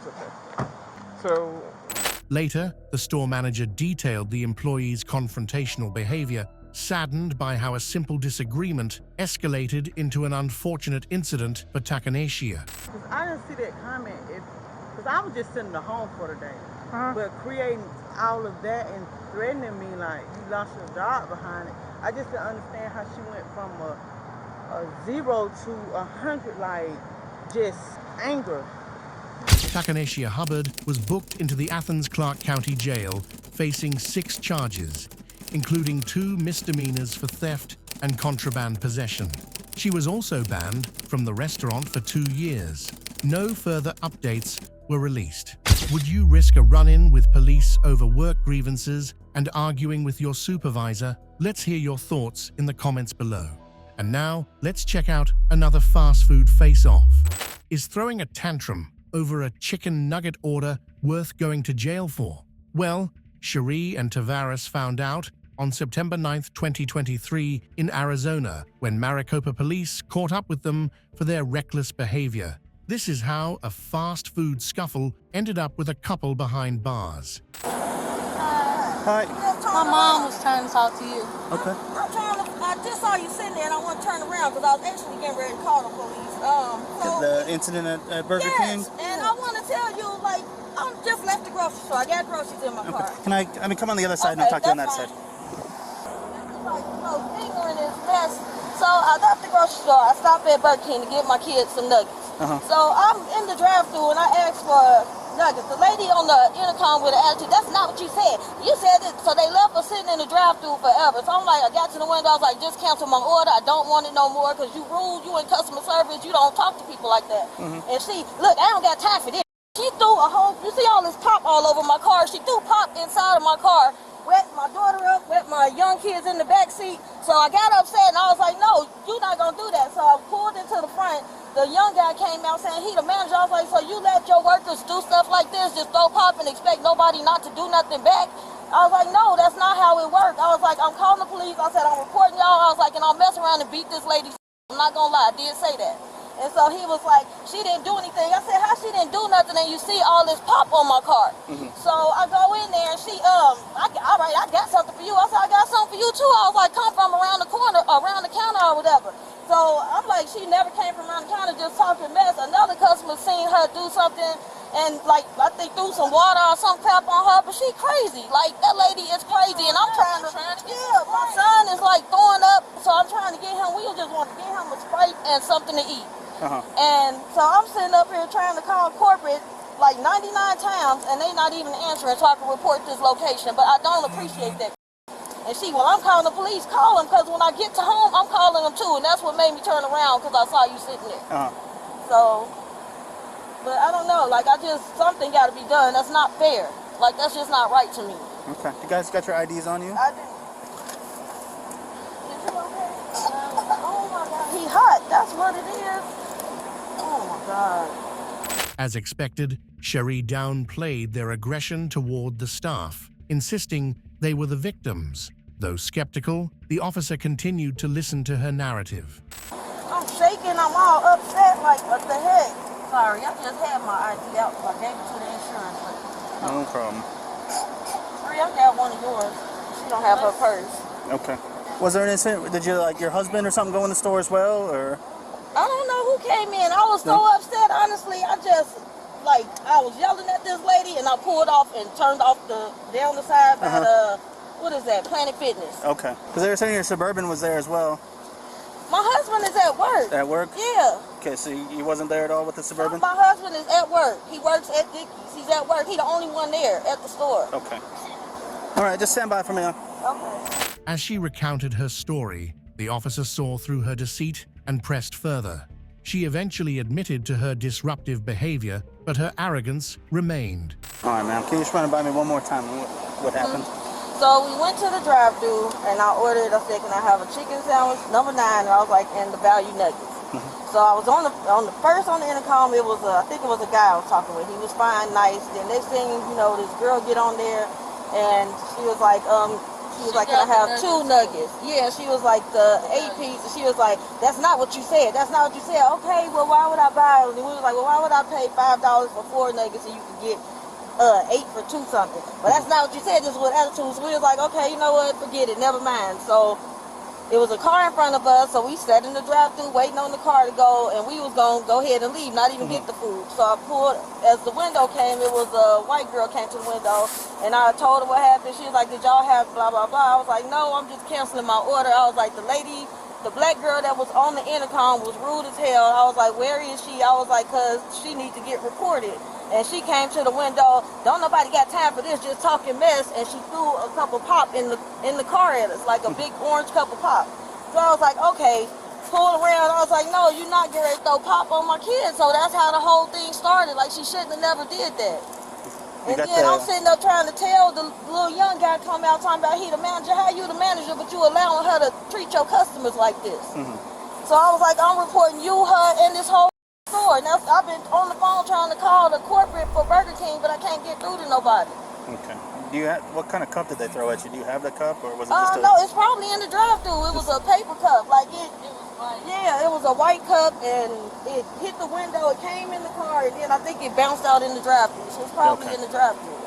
it's okay. So Later, the store manager detailed the employee's confrontational behavior, saddened by how a simple disagreement escalated into an unfortunate incident for Takaneshia. Because I didn't see that comment, because I was just sitting at home for the day. But creating all of that and threatening me like you lost your job behind it, I just didn't understand how she went from a 0 to 100, like just anger. Takaneshia Hubbard was booked into the Athens-Clarke County Jail, facing 6 charges, including 2 misdemeanors for theft and contraband possession. She was also banned from the restaurant for 2 years. No further updates were released. Would you risk a run-in with police over work grievances and arguing with your supervisor? Let's hear your thoughts in the comments below. And now, let's check out another fast food face-off. Is throwing a tantrum over a chicken nugget order worth going to jail for? Well, Sheree and Tavarus found out on September 9, 2023 in Arizona when Maricopa Police caught up with them for their reckless behavior. This is how a fast food scuffle ended up with a couple behind bars. Hi. My mom was trying to talk to you. Okay. I just saw you sitting there and I want to turn around because I was actually getting ready to call the police. The incident at Burger King? And I want to tell you, like, I just left the grocery store. I got groceries in my car. Can I come on the other side and I'll talk to you on that side. Like, ignorant as mess. So I left the grocery store. I stopped at Burger King to give my kids some nuggets. So I'm in the drive-thru and I asked for nuggets. The lady on the intercom with the attitude, that's not what you said. You said it, so they left us sitting in the drive-thru forever. So I'm like, I got to the window, I was like, just cancel my order. I don't want it no more because you rude, you in customer service, you don't talk to people like that. And she, look, I don't got time for this. She threw a whole, you see all this pop all over my car. She threw pop inside of my car, wet my daughter up, wet my young kids in the back seat. So I got upset and I was like, no, you're not gonna do that. So I pulled into the front. The young guy came out saying he the manager. I was like, so you let your workers do stuff like this, just throw pop and expect nobody not to do nothing back? I was like, no, that's not how it works. I was like, I'm calling the police. I said, I'm reporting y'all. I was like, and I'll mess around and beat this lady. I'm not gonna lie, I did say that. And so he was like, she didn't do anything. I said, how she didn't do nothing and you see all this pop on my car? So I go in there and she, all right, I got something for you. I said, I got something for you too. I was like, come from around the corner, around the counter or whatever. So I'm like, she never came from around the counter just talking mess. Another customer seen her do something and like, I think threw some water or some crap on her, but she crazy. Like, that lady is crazy and I'm trying to my son is like throwing up, so I'm trying to get him, we just want to get him a Sprite and something to eat. And so I'm sitting up here trying to call corporate like 99 times and they not even answering so I can report this location, but I don't appreciate that. And she, well, I'm calling the police, call them, because when I get to home, I'm calling them too, and that's what made me turn around, because I saw you sitting there. So, but I don't know, like, something got to be done. That's not fair. Like, that's just not right to me. Okay. You guys got your IDs on you? I do. Is it okay? Oh my God, he hot, that's what it is. Oh my God. As expected, Sheree downplayed their aggression toward the staff, insisting they were the victims. Though skeptical, the officer continued to listen to her narrative. I'm shaking, I'm all upset, like, what the heck? Sorry, I just had my ID out, so I gave it to the insurance lady. No problem. Sheree, I got one of yours. She don't have her purse. Okay. Was there an incident? Did you, like, your husband or something go in the store as well, or? I don't know who came in. I was so upset, honestly. I was yelling at this lady, and I pulled off and turned off down the side by the, what is that, Planet Fitness. Okay. Because they were saying your Suburban was there as well. My husband is at work. At work? Yeah. Okay, so he wasn't there at all with the Suburban? My husband is at work. He works at Dickey's. He's at work. He's the only one there at the store. Okay. All right, just stand by for me. Okay. As she recounted her story, the officer saw through her deceit and pressed further. She eventually admitted to her disruptive behavior, but her arrogance remained. All right, ma'am. Can you just run it by me one more time? What happened? So we went to the drive-thru, and I ordered, I said, can I have a chicken sandwich, number 9, and I was like, and the value nuggets. So I was on the first on the intercom, it was I think it was a guy I was talking with. He was fine, nice. Then next thing, this girl get on there, and she was like, She was like, can I have 2 nuggets? Yeah, she was like, the 8 piece. She was like, that's not what you said. That's not what you said. Okay, well, why would I buy it? And we was like, well, why would I pay $5 for 4 nuggets and you could get 8 for 2 something? But that's not what you said, just with attitude. So we was like, okay, you know what, forget it, never mind. So it was a car in front of us, so we sat in the drive-thru waiting on the car to go, and we was going to go ahead and leave, not even get the food. So I pulled, as the window came, it was a white girl came to the window, and I told her what happened. She was like, did y'all have blah, blah, blah? I was like, no, I'm just canceling my order. I was like, the black girl that was on the intercom was rude as hell. I was like, where is she? I was like, because she needs to get reported. And she came to the window, don't nobody got time for this, just talking mess, and she threw a cup of pop in the car at us, like a big orange cup of pop. So I was like, okay, pulled around. I was like, no, you're not getting ready to throw pop on my kids. So that's how the whole thing started. Like, she shouldn't have never did that. And then I'm sitting up trying to tell the little young guy come out talking about he the manager. How you the manager, but you allowing her to treat your customers like this? So I was like, I'm reporting you, her, and this whole store. Now, I've been on the phone trying to call the corporate for Burger King, but I can't get through to nobody. Okay. Do you have, what kind of cup did they throw at you? Do you have the cup, or was it just no, it's probably in the drive-thru. It was a paper cup. Like, it was a white cup, and it hit the window. It came in the car, and then I think it bounced out in the drive-thru. So it's probably in the drive-thru.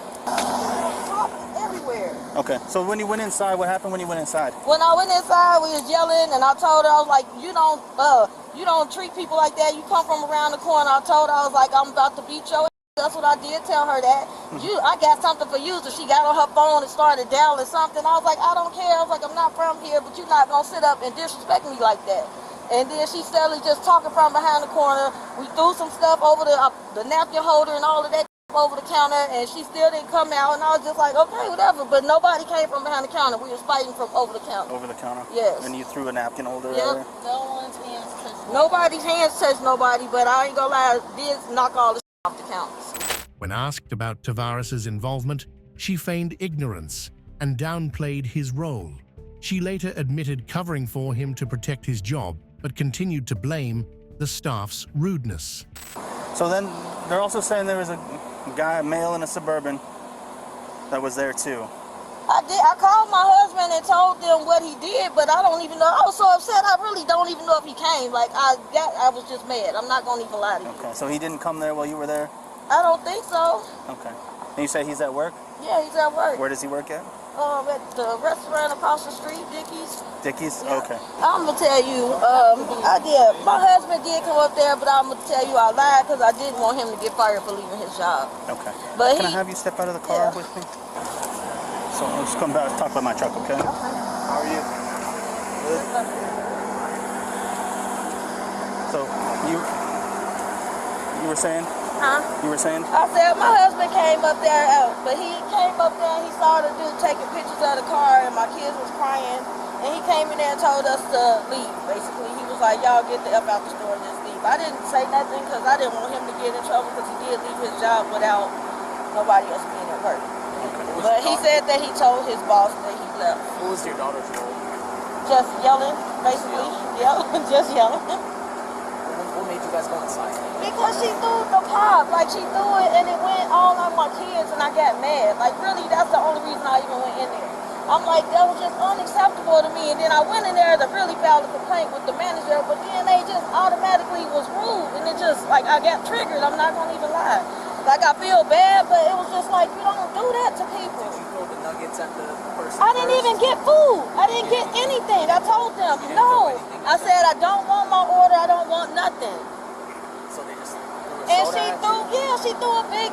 Everywhere. Okay. So when you went inside, what happened when you went inside? When I went inside, we was yelling, and I told her, I was like, you don't treat people like that. You come from around the corner. I told her, I was like, I'm about to beat your ass. That's what I did, tell her that. I got something for you. So she got on her phone and started dialing something. I was like, I don't care. I was like, I'm not from here, but you're not going to sit up and disrespect me like that. And then she steadily just talking from behind the corner. We threw some stuff over the napkin holder and all of that over the counter, and she still didn't come out. And I was just like, okay, whatever. But nobody came from behind the counter. We was fighting from over the counter. Over the counter? Yes. And you threw a napkin holder Yep. over? No one's hands touched nobody. Nobody's hands touched nobody, but I ain't gonna lie, I did knock all the off the counters. When asked about Tavarus's involvement, she feigned ignorance and downplayed his role. She later admitted covering for him to protect his job, but continued to blame the staff's rudeness. So then they're also saying there was a guy, a male in a Suburban, that was there too. I called my husband and told them what he did, but I don't even know. I was so upset, I really don't even know if he came. Like, I was just mad. I'm not gonna even lie to you. Okay, so he didn't come there while you were there? I don't think so. Okay. And you say he's at work? Yeah, he's at work. Where does he work at? At the restaurant across the street, Dickie's. Dickie's? Yeah. Okay. I'm gonna tell you, my husband did come up there, but I'm gonna tell you I lied because I didn't want him to get fired for leaving his job. Okay. But Can I have you step out of the car with me? So let's come back, talk about my truck, okay? How are you? Good. So you were saying? Huh? You were saying? I said my husband came up there, but he came up there and he saw the dude taking pictures of the car, and my kids was crying, and he came in there and told us to leave. Basically, he was like, y'all get the F out the store and just leave. I didn't say nothing because I didn't want him to get in trouble because he did leave his job without nobody else being at work. Okay. But he said that he told his boss that he left. What was your daughter's role? Just yelling, basically. Just yelling. What made you guys go inside? Because she threw the pop, like she threw it and it went all on my kids and I got mad. Like really, that's the only reason I even went in there. I'm like, that was just unacceptable to me. And then I went in there to really file a complaint with the manager, but then they just automatically was rude. And it just, like, I got triggered, I'm not gonna even lie. Like, I feel bad, but it was just like, you don't do that to people. Did you throw the nuggets at the person? I didn't even get food. I didn't get anything. I told them, no. I said, I don't want my order, I don't want nothing. So they just threw a And soda she threw a big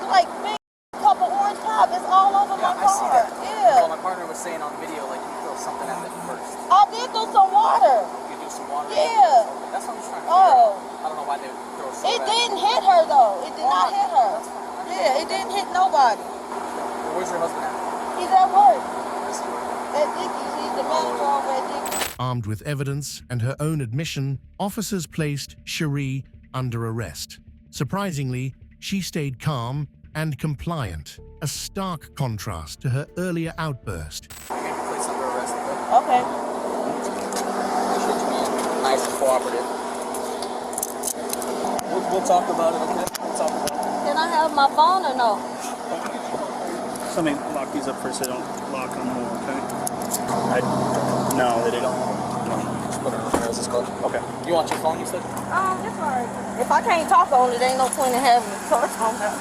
cup of orange pop. It's all over my car. I see that. Yeah. Well, my partner was saying on video, like, you throw something at them first. I did throw some water. You do some water? Yeah. That's what I'm just trying to figure out. I don't know why they would throw soda. It didn't hit her, though. It did not hit her. Yeah, it didn't hit nobody. Well, where's your husband at? He's at work. Where's he work? At Dickie's. He's the manager over at Dickie's. Armed with evidence and her own admission, officers placed Sheree under arrest. Surprisingly, she stayed calm and compliant, a stark contrast to her earlier outburst. You're going to be placed under arrest. Okay. Appreciate you being nice and cooperative. We'll talk about it, okay? We'll talk about it. Can I have my phone or no? Let me lock these up first so they don't lock on more, okay? No, they didn't. No. Just put it on this card. Okay. You want your phone, you said? That's all right. If I can't talk on it, ain't no point in having a torch on that.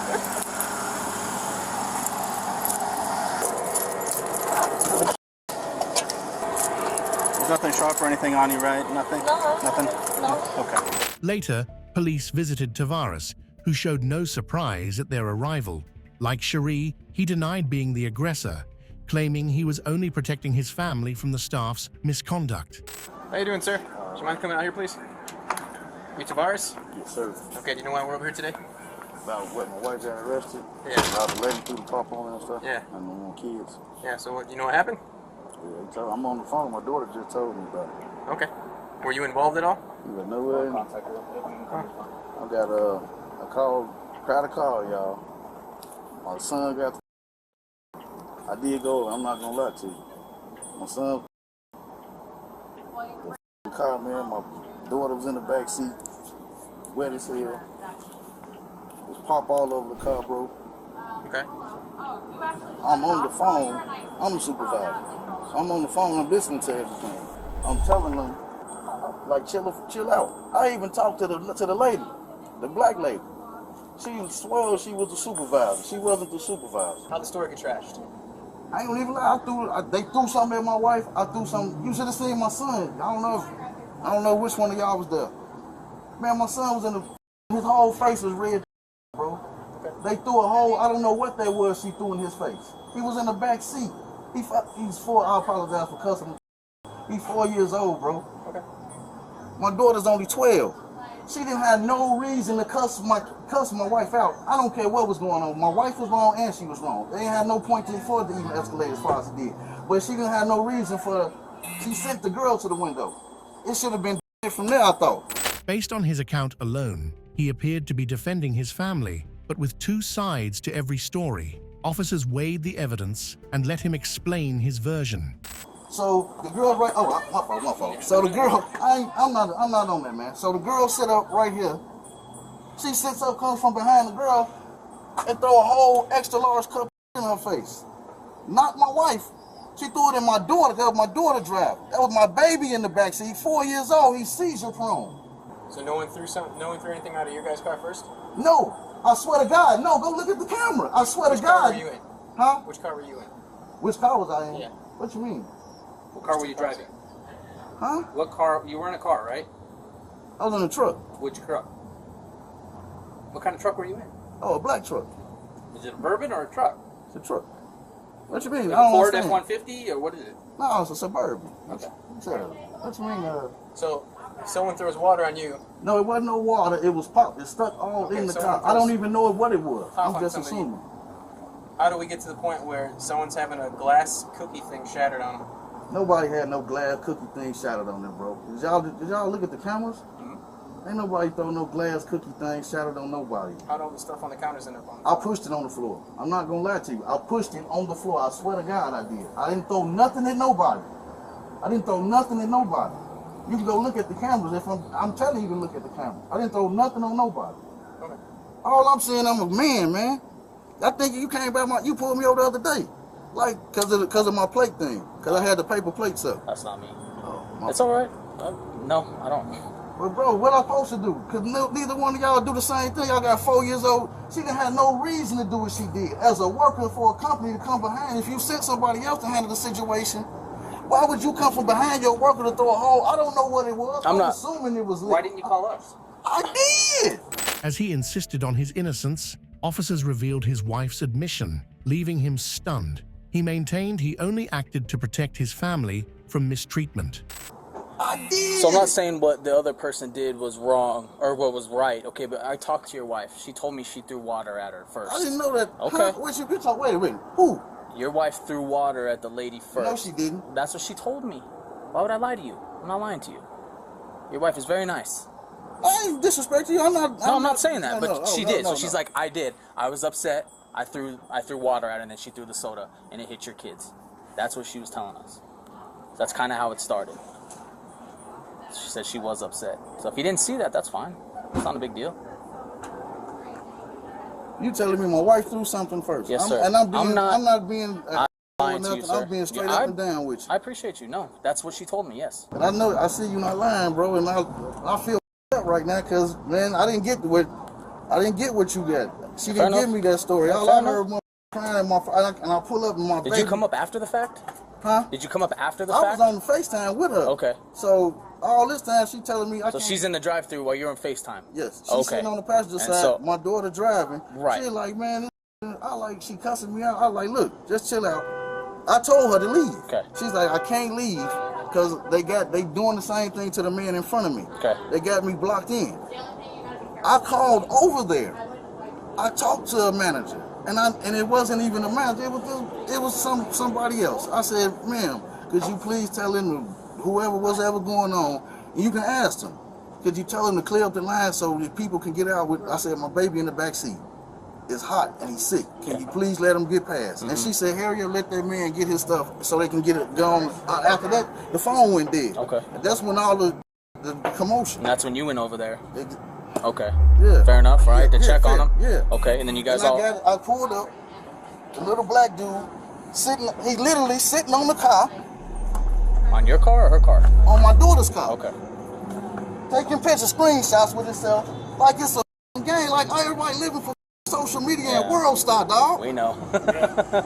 There's nothing sharp or anything on you, right? Nothing? No. Nothing? No. Okay. Later, police visited Tavarus, who showed no surprise at their arrival. Like Sheree, he denied being the aggressor, claiming he was only protecting his family from the staff's misconduct. How you doing, sir? Do you mind coming out here, please? You Tavarus? Yes, sir. Okay, do you know why we're over here today? About what, my wife got arrested? Yeah. About the lady through the car phone and stuff? Yeah. And my kids. Yeah, so what, you know what happened? Yeah, I'm on the phone. My daughter just told me about it. Okay. Were you involved at all? You got nowhere. I got a call, crowd a call, y'all. My son got I did go, I'm not gonna lie to you. My son called me, my daughter was in the back seat, wet as hell. It was pop all over the car, bro. Okay. I'm on the phone, I'm the supervisor. I'm on the phone, I'm listening to everything. I'm telling them, like, chill out. I even talked to the lady, the black lady. She swore she was the supervisor. She wasn't the supervisor. How'd the story get trashed? I ain't gonna even lie. They threw something at my wife. I threw something. You should have seen my son. I don't know which one of y'all was there. Man, my son was his whole face was red, bro. Okay. They threw a whole, I don't know what that was she threw in his face. He was in the back seat. He's 4, I apologize for cussing. He's 4 years old, bro. Okay. My daughter's only 12. She didn't have no reason to cuss my wife out. I don't care what was going on. My wife was wrong and she was wrong. They didn't have no point for it to even escalate as far as it did. But she didn't have no reason she sent the girl to the window. It should have been from there, I thought. Based on his account alone, he appeared to be defending his family, but with two sides to every story. Officers weighed the evidence and let him explain his version. So the girl my fault. So the girl, I'm not on that, man. So the girl sit up right here. She sits up, comes from behind the girl, and throw a whole extra large cup in her face. Not my wife. She threw it in my daughter, because my daughter driving. That was my baby in the backseat, 4 years old. He's seizure prone. So no one threw anything out of your guys' car first? No, I swear to God, no. Go look at the camera. I swear to God. Which car were you in? Huh? Which car were you in? Which car was I in? Yeah. What you mean? What car were you driving? Huh? What car? You were in a car, right? I was in a truck. Which truck? What kind of truck were you in? Oh, a black truck. Is it a Bourbon or a truck? It's a truck. What you mean? Like a Ford F-150 or what is it? No, it's a Suburban. Okay. What you mean? So, someone throws water on you. No, it wasn't no water. It was pop. It stuck all in the car. I don't even know what it was. I'm just assuming. How do we get to the point where someone's having a glass cookie thing shattered on them? Nobody had no glass cookie thing shattered on them, bro. Did y'all look at the cameras? Mm-hmm. Ain't nobody throw no glass cookie thing shattered on nobody. How'd all the stuff on the counters end up on? I pushed it on the floor. I'm not gonna lie to you. I pushed it on the floor. I swear to God I did. I didn't throw nothing at nobody. You can go look at the cameras. I'm telling you to look at the camera. I didn't throw nothing on nobody. Okay. All I'm saying, I'm a man. I think you came back you pulled me over the other day. Like, cause of my plate thing. Cause I had the paper plates up. That's not me. It's all right. No, I don't. But bro, what I supposed to do? Cause neither one of y'all do the same thing. Y'all got 4 years old. She didn't have no reason to do what she did. As a worker for a company to come behind, if you sent somebody else to handle the situation, why would you come from behind your worker to throw a hole? I don't know what it was. I'm not assuming it was lit. Why didn't you call us? I did. As he insisted on his innocence, officers revealed his wife's admission, leaving him stunned. He maintained he only acted to protect his family from mistreatment. I did. So I'm not saying what the other person did was wrong or what was right, okay, but I talked to your wife. She told me she threw water at her first. I didn't know that. Okay. Huh? Wait a minute. Who? Your wife threw water at the lady first. No, she didn't. That's what she told me. Why would I lie to you? I'm not lying to you. Your wife is very nice. I ain't disrespecting you. I'm not saying that, but she did. No, so she's like, I did. I was upset. I threw water at her, and then she threw the soda, and it hit your kids. That's what she was telling us. That's kind of how it started. She said she was upset. So if you didn't see that, that's fine. It's not a big deal. You telling me my wife threw something first? Yes, sir. I'm not being. lying to you, sir. I'm being straight up and down with you. I appreciate you. No, that's what she told me. Yes. And I know, I see you not lying, bro, and I feel up right now because man, I didn't get what you got. She didn't give me that story. All I heard was crying in my and I pull up in my. Did you come up after the fact? Huh? Did you come up after the fact? I was on the FaceTime with her. Okay. So all this time she telling me I can't. So she's in the drive-through while you're on FaceTime. Yes. She's sitting on the passenger side. So, my daughter driving. Right. She like, man, she cussing me out. I like, look, just chill out. I told her to leave. Okay. She's like, I can't leave because they doing the same thing to the man in front of me. Okay. They got me blocked in. I called over there. I talked to a manager, and it wasn't even a manager. It was somebody else. I said, ma'am, could you please tell him whoever was ever going on, and you can ask them. Could you tell him to clear up the line so that people can get out with? I said, my baby in the back seat. It's hot and he's sick. Can you please let him get past? And she said, hurry up, let that man get his stuff so they can get it gone. After that, the phone went dead. Okay. And that's when all the commotion. And that's when you went over there. Okay. Yeah. Fair enough, right? To check on him? Yeah. Okay, and then you guys I pulled up, the little black dude, he's literally sitting on the car. On your car or her car? On my daughter's car. Okay. Taking pictures, screenshots with himself, like it's a game, like everybody living for social media and world star, dog. We know.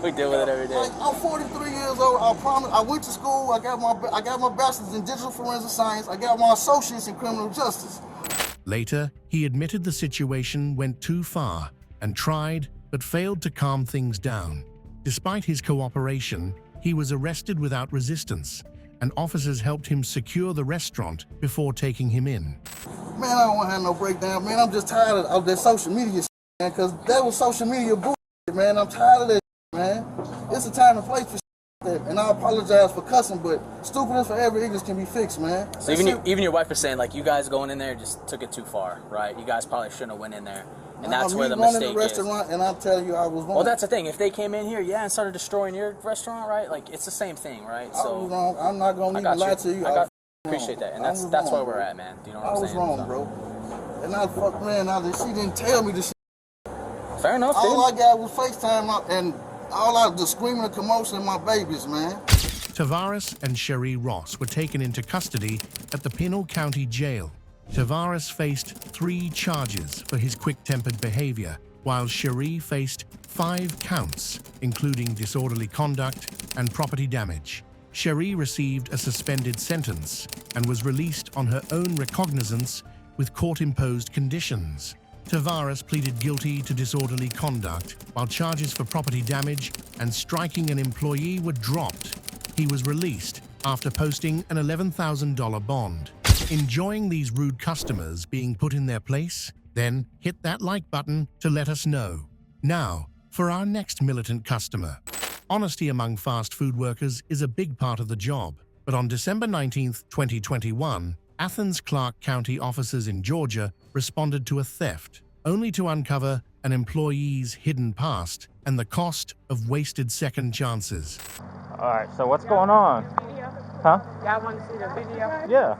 We deal with it every day. Like, I'm 43 years old. I promise. I went to school. I got my bachelor's in digital forensic science. I got my associates in criminal justice. Later, he admitted the situation went too far and tried but failed to calm things down. Despite his cooperation, he was arrested without resistance, and officers helped him secure the restaurant before taking him in. Man, I don't want to have no breakdown. Man, I'm just tired of that social media shit, man, because that was social media bullshit, man. I'm tired of that shit, man. It's a time and place for shit, and I apologize for cussing, but stupidness for every ignorance can be fixed, man. So even your wife was saying, like, you guys going in there just took it too far, right? You guys probably shouldn't have went in there. And that's where the mistake is. And I'll tell you I was wrong. Well, that's the thing. If they came in here, and started destroying your restaurant, right? Like, it's the same thing, right? So I was wrong. I'm not going to even lie to you. I appreciate that. And that's where we're at, man. Do you know what I'm saying? I was wrong, bro. And I fuck, man, she didn't tell me this shit. Fair enough, dude. All I got was FaceTime and all I was screaming and commotion in my babies, man. Tavarus and Sheree Ross were taken into custody at the Pinal County Jail. Tavarus faced 3 charges for his quick-tempered behavior, while Sheree faced 5 counts, including disorderly conduct and property damage. Sheree received a suspended sentence and was released on her own recognizance with court-imposed conditions. Tavarus pleaded guilty to disorderly conduct, while charges for property damage and striking an employee were dropped. He was released after posting an $11,000 bond. Enjoying these rude customers being put in their place? Then hit that like button to let us know. Now, for our next militant customer. Honesty among fast food workers is a big part of the job, but on December 19, 2021, Athens-Clarke County officers in Georgia responded to a theft, only to uncover an employee's hidden past and the cost of wasted second chances. All right, so what's going on? Huh? Y'all want to see the video? Yeah.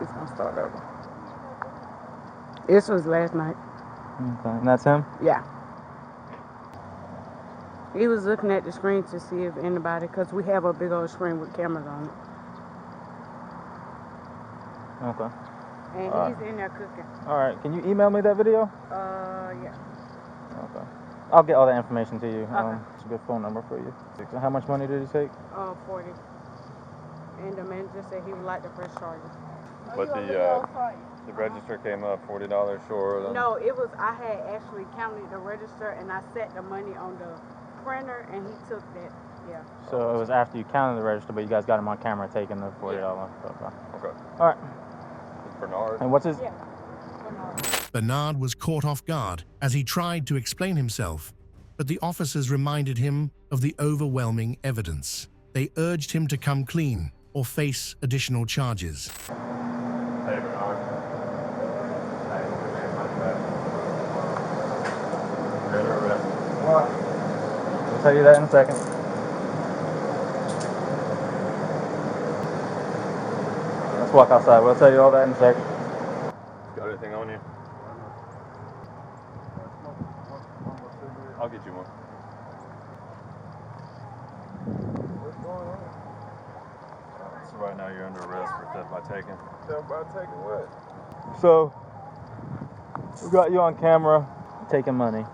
It's gonna start over. This was last night. Okay, and that's him? Yeah. He was looking at the screen to see if anybody, because we have a big old screen with cameras on it. Okay. And he's in there cooking. All right, can you email me that video? Yeah. Okay. I'll get all that information to you. Okay. It's a good phone number for you. So how much money did he take? 40. And the manager said he would like to press charges. But the register came up $40 short. No, it was, I had actually counted the register and I set the money on the printer and he took that, yeah. So it was after you counted the register, but you guys got him on camera taking the $40. Yeah. Okay. All right. Bernard. And what's his? Yeah. Bernard. Bernard was caught off guard as he tried to explain himself, but the officers reminded him of the overwhelming evidence. They urged him to come clean or face additional charges. Hey, Bernard. What? I'll tell you that in a second. Let's walk outside. We'll tell you all that in a second. Got anything on you? I'll get you one. What's going on? So right now you're under arrest for theft by taking. Theft by taking what? So, we got you on camera taking money.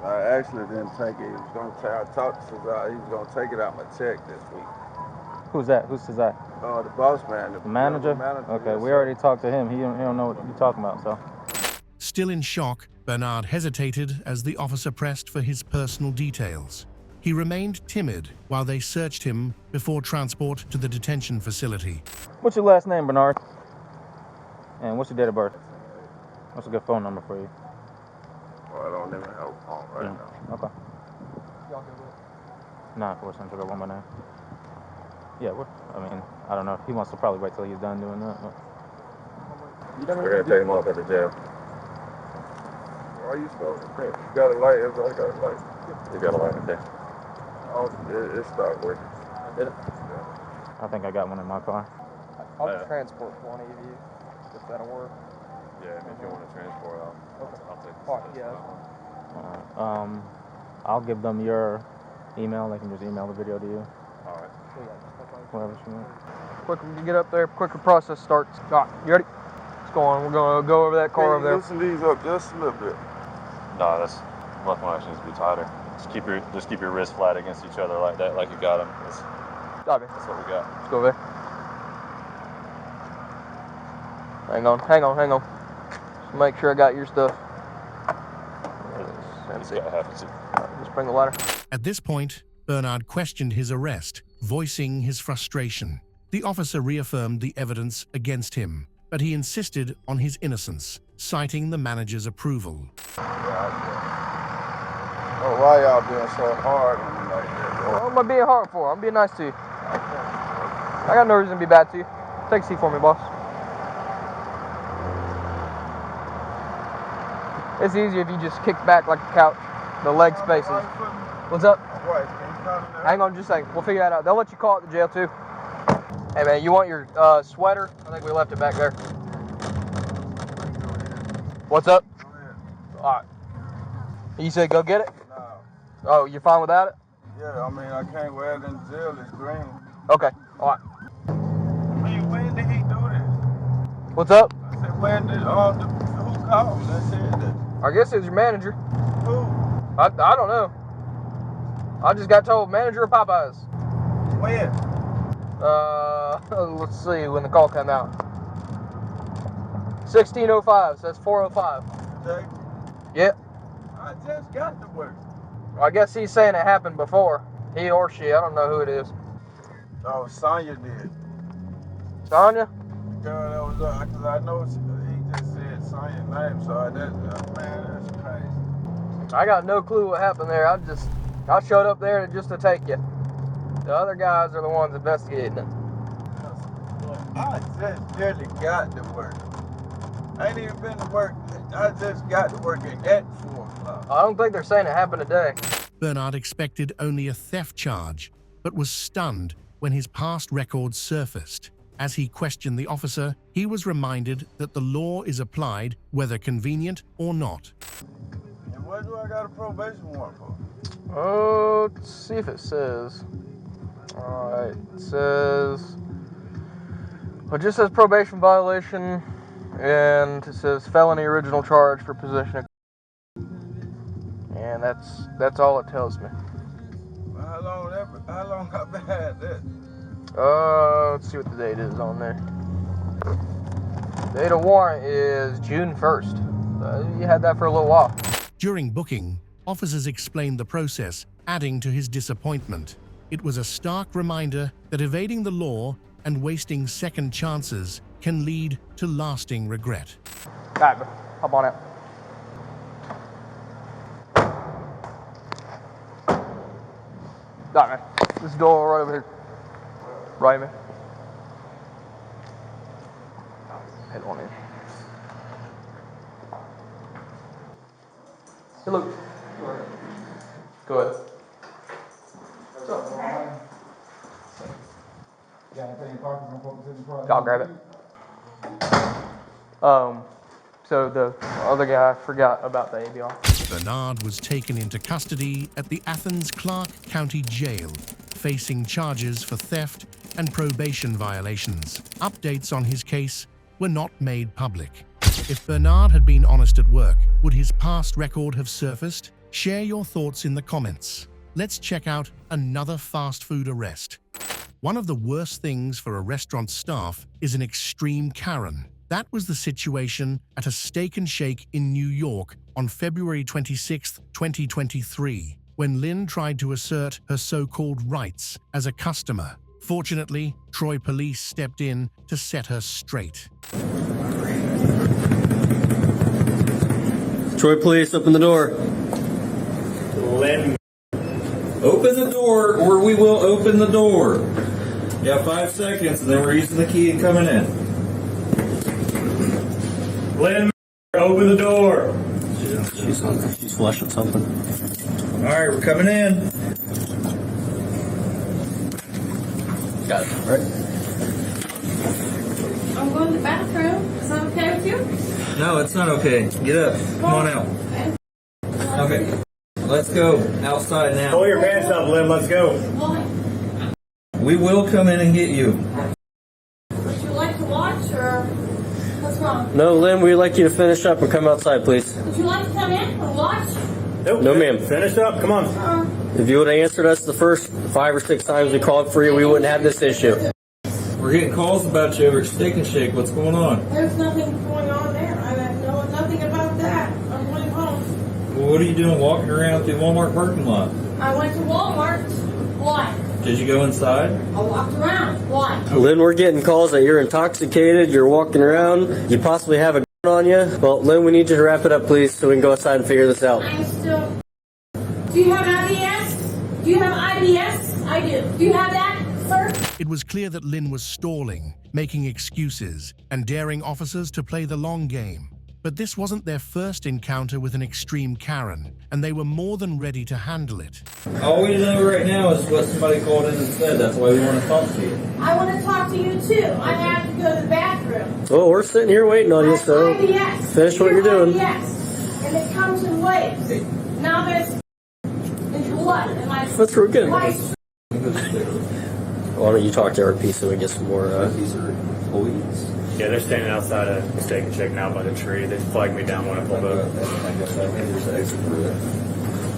I actually didn't take it. He was gonna I talked to Cesar. He was gonna take it out my check this week. Who's that? Who's that? The boss man. The manager? Okay, yes, we sir. already talked to him. He don't know what you're talking about, so. Still in shock, Bernard hesitated as the officer pressed for his personal details. He remained timid while they searched him before transport to the detention facility. What's your last name, Bernard? And what's your date of birth? What's a good phone number for you? Well, I don't even have a phone right now. Okay. 947 1 by 9. Yeah, I don't know. He wants to probably wait till he's done doing that. But. We're gonna take him off at the jail. Why are you supposed to think? You got a light? Everybody got a light. You got a light in there. Oh, it stopped working. Did it? I think I got one in my car. I'll just transport one of you, if that'll work. Yeah, if you want to transport, I'll take the I'll give them your email. They can just email the video to you. All right. Whatever you want. Quicker you get up there, quicker process starts. All right, you ready? Let's go on. We're gonna go over that car over there. Loosen these up just a little bit. No, that's left one actually needs to be tighter. Just keep your wrists flat against each other like that, like you got them. That's what we got. Let's go over there. Hang on. Just make sure I got your stuff. That's it. Just bring the ladder. At this point, Bernard questioned his arrest, voicing his frustration. The officer reaffirmed the evidence against him, but he insisted on his innocence, citing the manager's approval. Oh, why y'all being so hard on me like that? What am I being hard for? I'm being nice to you. I got no reason to be bad to you. Take a seat for me, boss. It's easier if you just kick back like a couch. The leg spaces. What's up? Hang on just a second. We'll figure that out. They'll let you call at the jail too. Hey man, you want your sweater? I think we left it back there. What's up? Alright. You said go get it? No. Oh, you're fine without it? Yeah, I mean, I can't wear it in jail. It's green. Okay. Alright. I mean, when did he do this? What's up? I said, when did who called? That said that. I guess it's your manager. Who? I don't know. I just got told manager of Popeyes. When? Let's see when the call came out. 16:05, so that's 4:05. Today? Yep. I just got to work. I guess he's saying it happened before. He or she, I don't know who it is. Oh, Sonya did. Sonya? Girl, that was because I know he just said Sonya's name, so man, that's crazy. I got no clue what happened there. I showed up there just to take you. The other guys are the ones investigating it. I just barely got to work. I ain't even been to work. I just got to work at 4 o'clock. I don't think they're saying it happened today. Bernard expected only a theft charge, but was stunned when his past records surfaced. As he questioned the officer, he was reminded that the law is applied whether convenient or not. And what do I got a probation warrant for? Oh, let's see if it says. Alright, it says. Well, it just says probation violation, and it says felony original charge for possession of. And that's all it tells me. Well, how long I've been at this? Let's see what the date is on there. Date of warrant is June 1st. You had that for a little while. During booking, officers explained the process, adding to his disappointment. It was a stark reminder that evading the law and wasting second chances can lead to lasting regret. All right, hop on out. All right, man. This door right over here. Right, man. Head on in. Hey, look. Go ahead. What's up? I'll grab it. So the other guy forgot about the ABR. Bernard was taken into custody at the Athens-Clarke County Jail, facing charges for theft and probation violations. Updates on his case were not made public. If Bernard had been honest at work, would his past record have surfaced? Share your thoughts in the comments. Let's check out another fast food arrest. One of the worst things for a restaurant staff is an extreme Karen. That was the situation at a Steak and Shake in New York on February 26, 2023, when Lynn tried to assert her so-called rights as a customer. Fortunately, Troy police stepped in to set her straight. Troy police, open the door. Lynn, open the door or we will open the door. You have 5 seconds and then we're using the key and coming in. Lynn, open the door. She's flushing something. All right, we're coming in. Got it, right? I'm going to the bathroom. Is that okay with you? No, it's not okay. Get up. Come on out. Okay. Let's go outside now. Pull your pants up, Lynn. Let's go. We will come in and get you. Would you like to watch or what's wrong? No, Lynn, we'd like you to finish up and come outside, please. Would you like to come in and watch? Nope. No, ma'am. Finish up. Come on. If you would have answered us the first 5 or 6 times we called for you, we wouldn't have this issue. We're getting calls about you over at Steak and Shake. What's going on? There's nothing going on there. I know nothing about that. I'm going home. Well, what are you doing walking around the Walmart parking lot? I went to Walmart. Why? Did you go inside? I walked around. Why? Lynn, we're getting calls that you're intoxicated, you're walking around, you possibly have a gun on you. Well, Lynn, we need you to wrap it up, please, so we can go outside and figure this out. I'm still... Do you have IBS? Do you have IBS? I do. Do you have that, sir? It was clear that Lynn was stalling, making excuses, and daring officers to play the long game. But this wasn't their first encounter with an extreme Karen, and they were more than ready to handle it. All we know right now is what somebody called in and said. That's why we want to talk to you. I want to talk to you, too. I have to go to the bathroom. Well, we're sitting here waiting on you, so IBS. finish what you're doing. IBS. And it comes in waves. Now there's blood in my... That's real good. Why don't you talk to RP so we get some more... These are employees. Yeah, they're standing outside a Steak and Shake now by the tree. They flagged me down when I pulled over.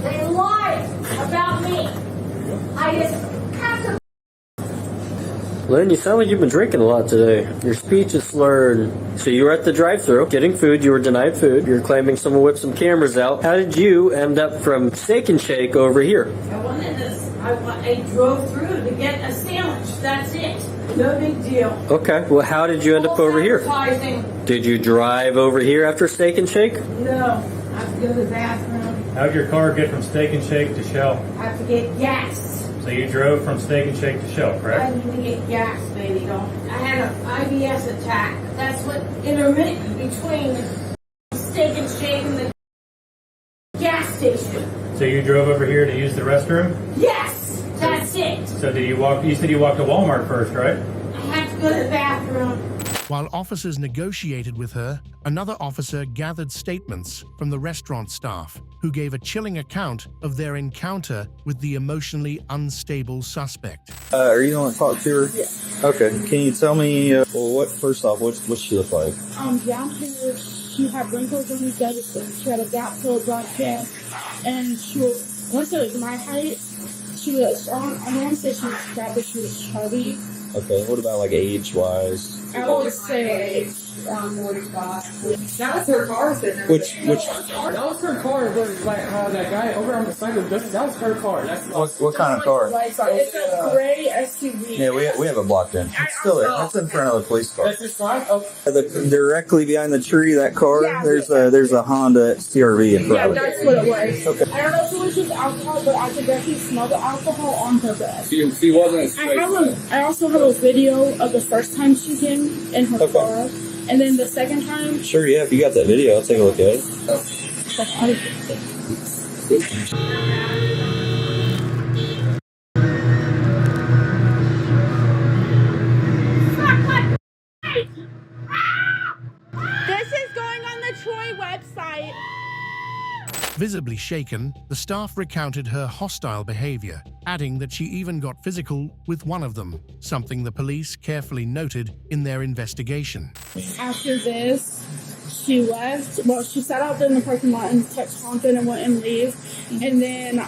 They lied about me. I just have to... Lynn, you sound like you've been drinking a lot today. Your speech is slurred. So you were at the drive-thru getting food. You were denied food. You're claiming someone whipped some cameras out. How did you end up from Steak and Shake over here? I wanted this. I drove through to get a sandwich. That's it. No big deal. Okay. Well, how did you end up over here? Did you drive over here after Steak and Shake? No. I have to go to the bathroom. How'd your car get from Steak and Shake to Shell? I have to get gas. So you drove from Steak and Shake to Shell, correct? I need to get gas, baby. I had an IBS attack. That's what intermittent between Steak and Shake and the gas station. So you drove over here to use the restroom? Yes, that's it. So did you walk? You said you walked to Walmart first, right? I had to go to the bathroom. While officers negotiated with her, another officer gathered statements from the restaurant staff, who gave a chilling account of their encounter with the emotionally unstable suspect. Are you the one to talk to her? Yeah. Okay. Can you tell me, first off, what's she look like? Down here, she had wrinkles on her face. She had a gap filled black hair, and she was, once it was my height, she was, I don't want to say she was fat, but she was chubby. Okay, what about like age-wise? I would say around 45. That was her car. Which? That was her car. Like that guy over on the side of the business. That was her car. That's What kind of car? It's a gray SUV. Yeah, we have it blocked in. It's still there. It's in front of the police car. That's just fine. Oh. Directly behind the tree, that car. Yeah. There's a Honda CRV in front Yeah, of it. that's what it was. Okay. I don't know if it was just alcohol, but I could definitely smell the alcohol on her breath. She wasn't. I also have a video of the first time she came in her car, and then the second time. Sure, yeah. If you got that video, I'll take a look at it. This is going on the Visibly shaken, the staff recounted her hostile behavior, adding that she even got physical with one of them, something the police carefully noted in their investigation. After this, she left. Well, she sat out there in the parking lot and kept honking and wouldn't leave. And then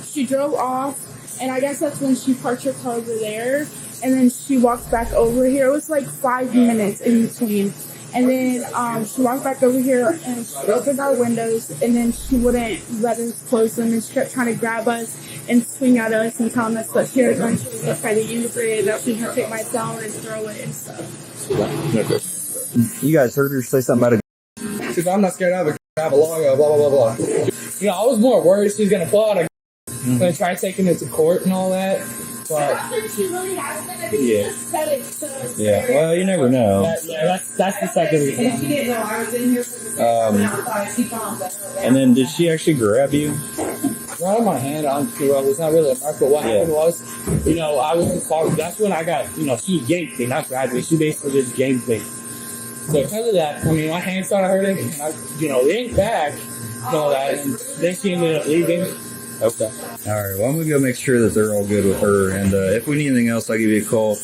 she drove off, and I guess that's when she parked her car over there. And then she walked back over here. It was like 5 minutes in between. And then she walked back over here and she opened our windows, and then she wouldn't let us close them, and she kept trying to grab us and swing at us and telling us that she was going to try to use it, that she was going to take my phone and throw it and stuff. You guys heard her say something about a Because I'm not scared of a have a lawyer, blah, blah, blah, blah. You know, I was more worried she was going to pull out a and try taking it to court and all that. But, yeah. Well, you never know. That's the second reason. And then did she actually grab you? Right on my hand, it's not really a mark, but what happened was, you know, I was in the car. That's when I got, you know, she yanked me, not grabbed me. She basically just yanked me. So because of that, I mean, my hand started hurting, and I, you know, yanked back and all that, and then she ended up leaving. Okay. All right. Well, I'm going to go make sure that they're all good with her. And if we need anything else, I'll give you a call.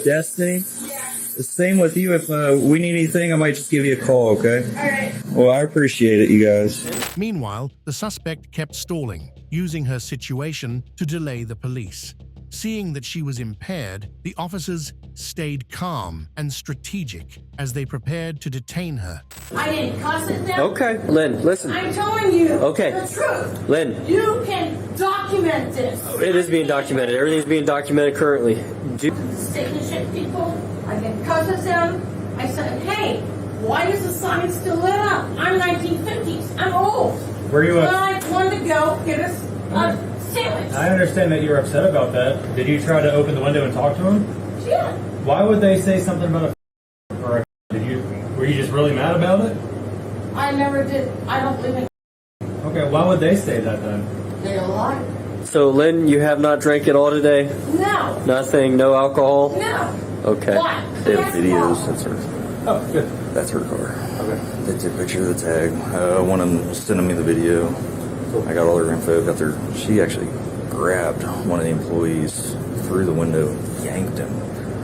Destiny, the same with you. If we need anything, I might just give you a call, okay? All right. Well, I appreciate it, you guys. Meanwhile, the suspect kept stalling, using her situation to delay the police. Seeing that she was impaired, the officers stayed calm and strategic as they prepared to detain her. I didn't cuss at them. Okay, Lynn, listen. I'm telling you Okay. the truth. Lynn. You can document this. It is being documented. Everything's being documented currently. Stick and shit people. I didn't cuss at them. I said, hey, why is the sign still lit up? I'm 1950s. I'm old. Where are you at? I wanted to go get us a sandwich. I understand that you were upset about that. Did you try to open the window and talk to him? Yeah. Why would they say something about or were you just really mad about it? I never did. I don't believe in. Okay, why would they say that then? They're alive. So, Lynn, you have not drank at all today? No. Nothing? No alcohol? No. Okay. Why? They have videos. That's her. Oh, good. That's her car. Okay. They took a picture of the tag. One of them was sending me the video. I got all her info. Got their. She actually grabbed one of the employees through the window, yanked him,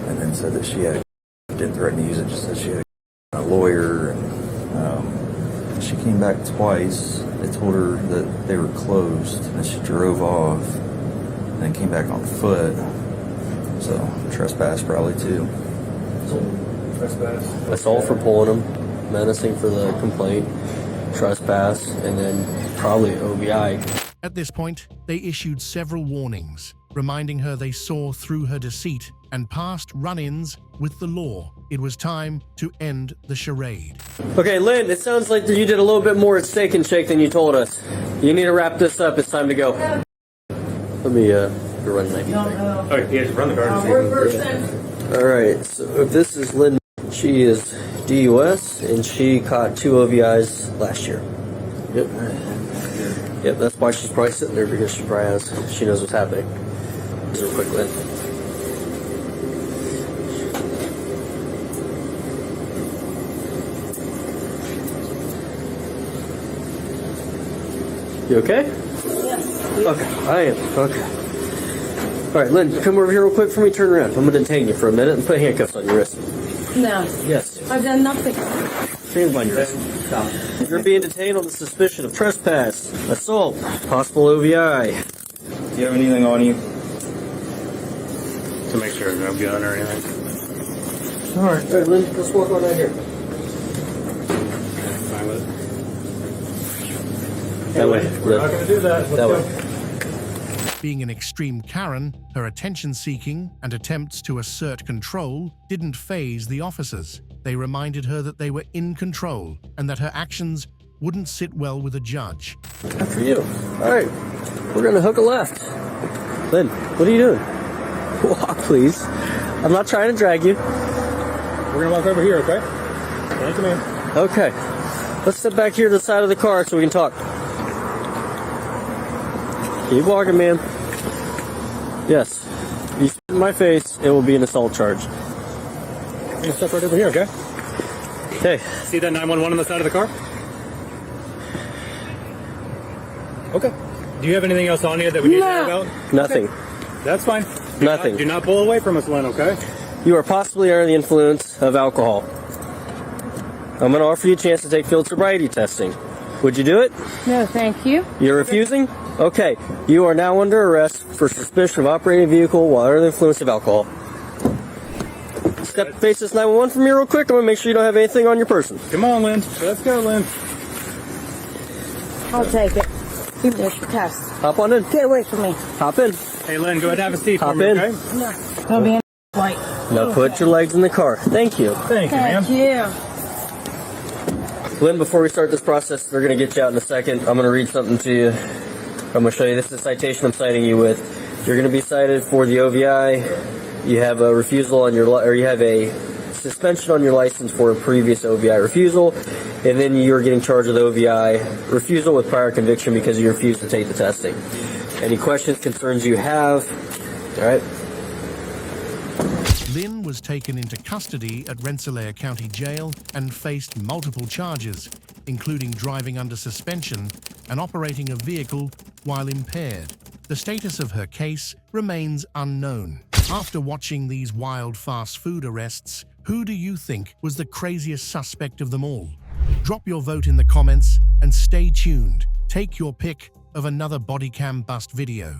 and then said that she had. Didn't threaten to use it. Just said she had a lawyer, and she came back twice. They told her that they were closed, and she drove off, and then came back on foot. So trespass probably too. Trespass. Assault for pulling him, menacing for the complaint, trespass, and then probably OBI. At this point, they issued several warnings, reminding her they saw through her deceit and past run-ins with the law. It was time to end the charade. Okay, Lynn, it sounds like you did a little bit more at Steak and Shake than you told us. You need to wrap this up. It's time to go. Let me go run that. Oh, yeah, just run the garbage. All right, so this is Lynn. She is DUS, and she caught 2 OVIs last year. Yep. Yep, that's why she's probably sitting there, because she knows what's happening. Real quick, Lynn. You okay? Yeah. Okay, I am. Okay. All right, Lynn, come over here real quick for me. Turn around. I'm going to detain you for a minute and put handcuffs on your wrist. No. Yes. I've done nothing. Hands behind your wrist. Stop. You're being detained on the suspicion of trespass, assault, possible OVI. Do you have anything on you? To make sure there's no gun or anything. All right, Lynn, let's walk on out here. Fine with it. That way. We're not going to do that. Let's go. Being an extreme Karen, her attention-seeking and attempts to assert control didn't faze the officers. They reminded her that they were in control and that her actions wouldn't sit well with a judge. After you. All right, we're going to hook a left. Lynn, what are you doing? Walk, please. I'm not trying to drag you. We're going to walk over here, okay? Thank you, man. Okay. Let's step back here to the side of the car so we can talk. Keep walking, man. Yes. If you spit in my face, it will be an assault charge. I'm going to step right over here, okay? Okay. See that 911 on the side of the car? Okay. Do you have anything else on you that we need to know about? Nothing. Okay. That's fine. Nothing. Do not pull away from us, Lynn, okay? You are possibly under the influence of alcohol. I'm going to offer you a chance to take field sobriety testing. Would you do it? No, thank you. You're refusing? Okay. You are now under arrest for suspicion of operating a vehicle while under the influence of alcohol. Step face this 911 for me real quick. I'm going to make sure you don't have anything on your person. Come on, Lynn. Let's go, Lynn. I'll take it. Even if you test. Hop on in. Get away from me. Hop in. Hey, Lynn, go ahead and have a seat Hop for me, in. okay? No. Don't be in white. Now put your legs in the car. Thank you. Thank you, ma'am. Thank you. Lynn, before we start this process, they're going to get you out in a second. I'm going to read something to you. I'm going to show you. This is the citation I'm citing you with. You're going to be cited for the OVI. You have a refusal on your, or you have a suspension on your license for a previous OVI refusal, and then you're getting charged with OVI refusal with prior conviction because you refused to take the testing. Any questions, concerns you have? All right. Lynn was taken into custody at Rensselaer County Jail and faced multiple charges, including driving under suspension and operating a vehicle while impaired. The status of her case remains unknown. After watching these wild fast food arrests, who do you think was the craziest suspect of them all? Drop your vote in the comments and stay tuned. Take your pick of another BodyCamBust video.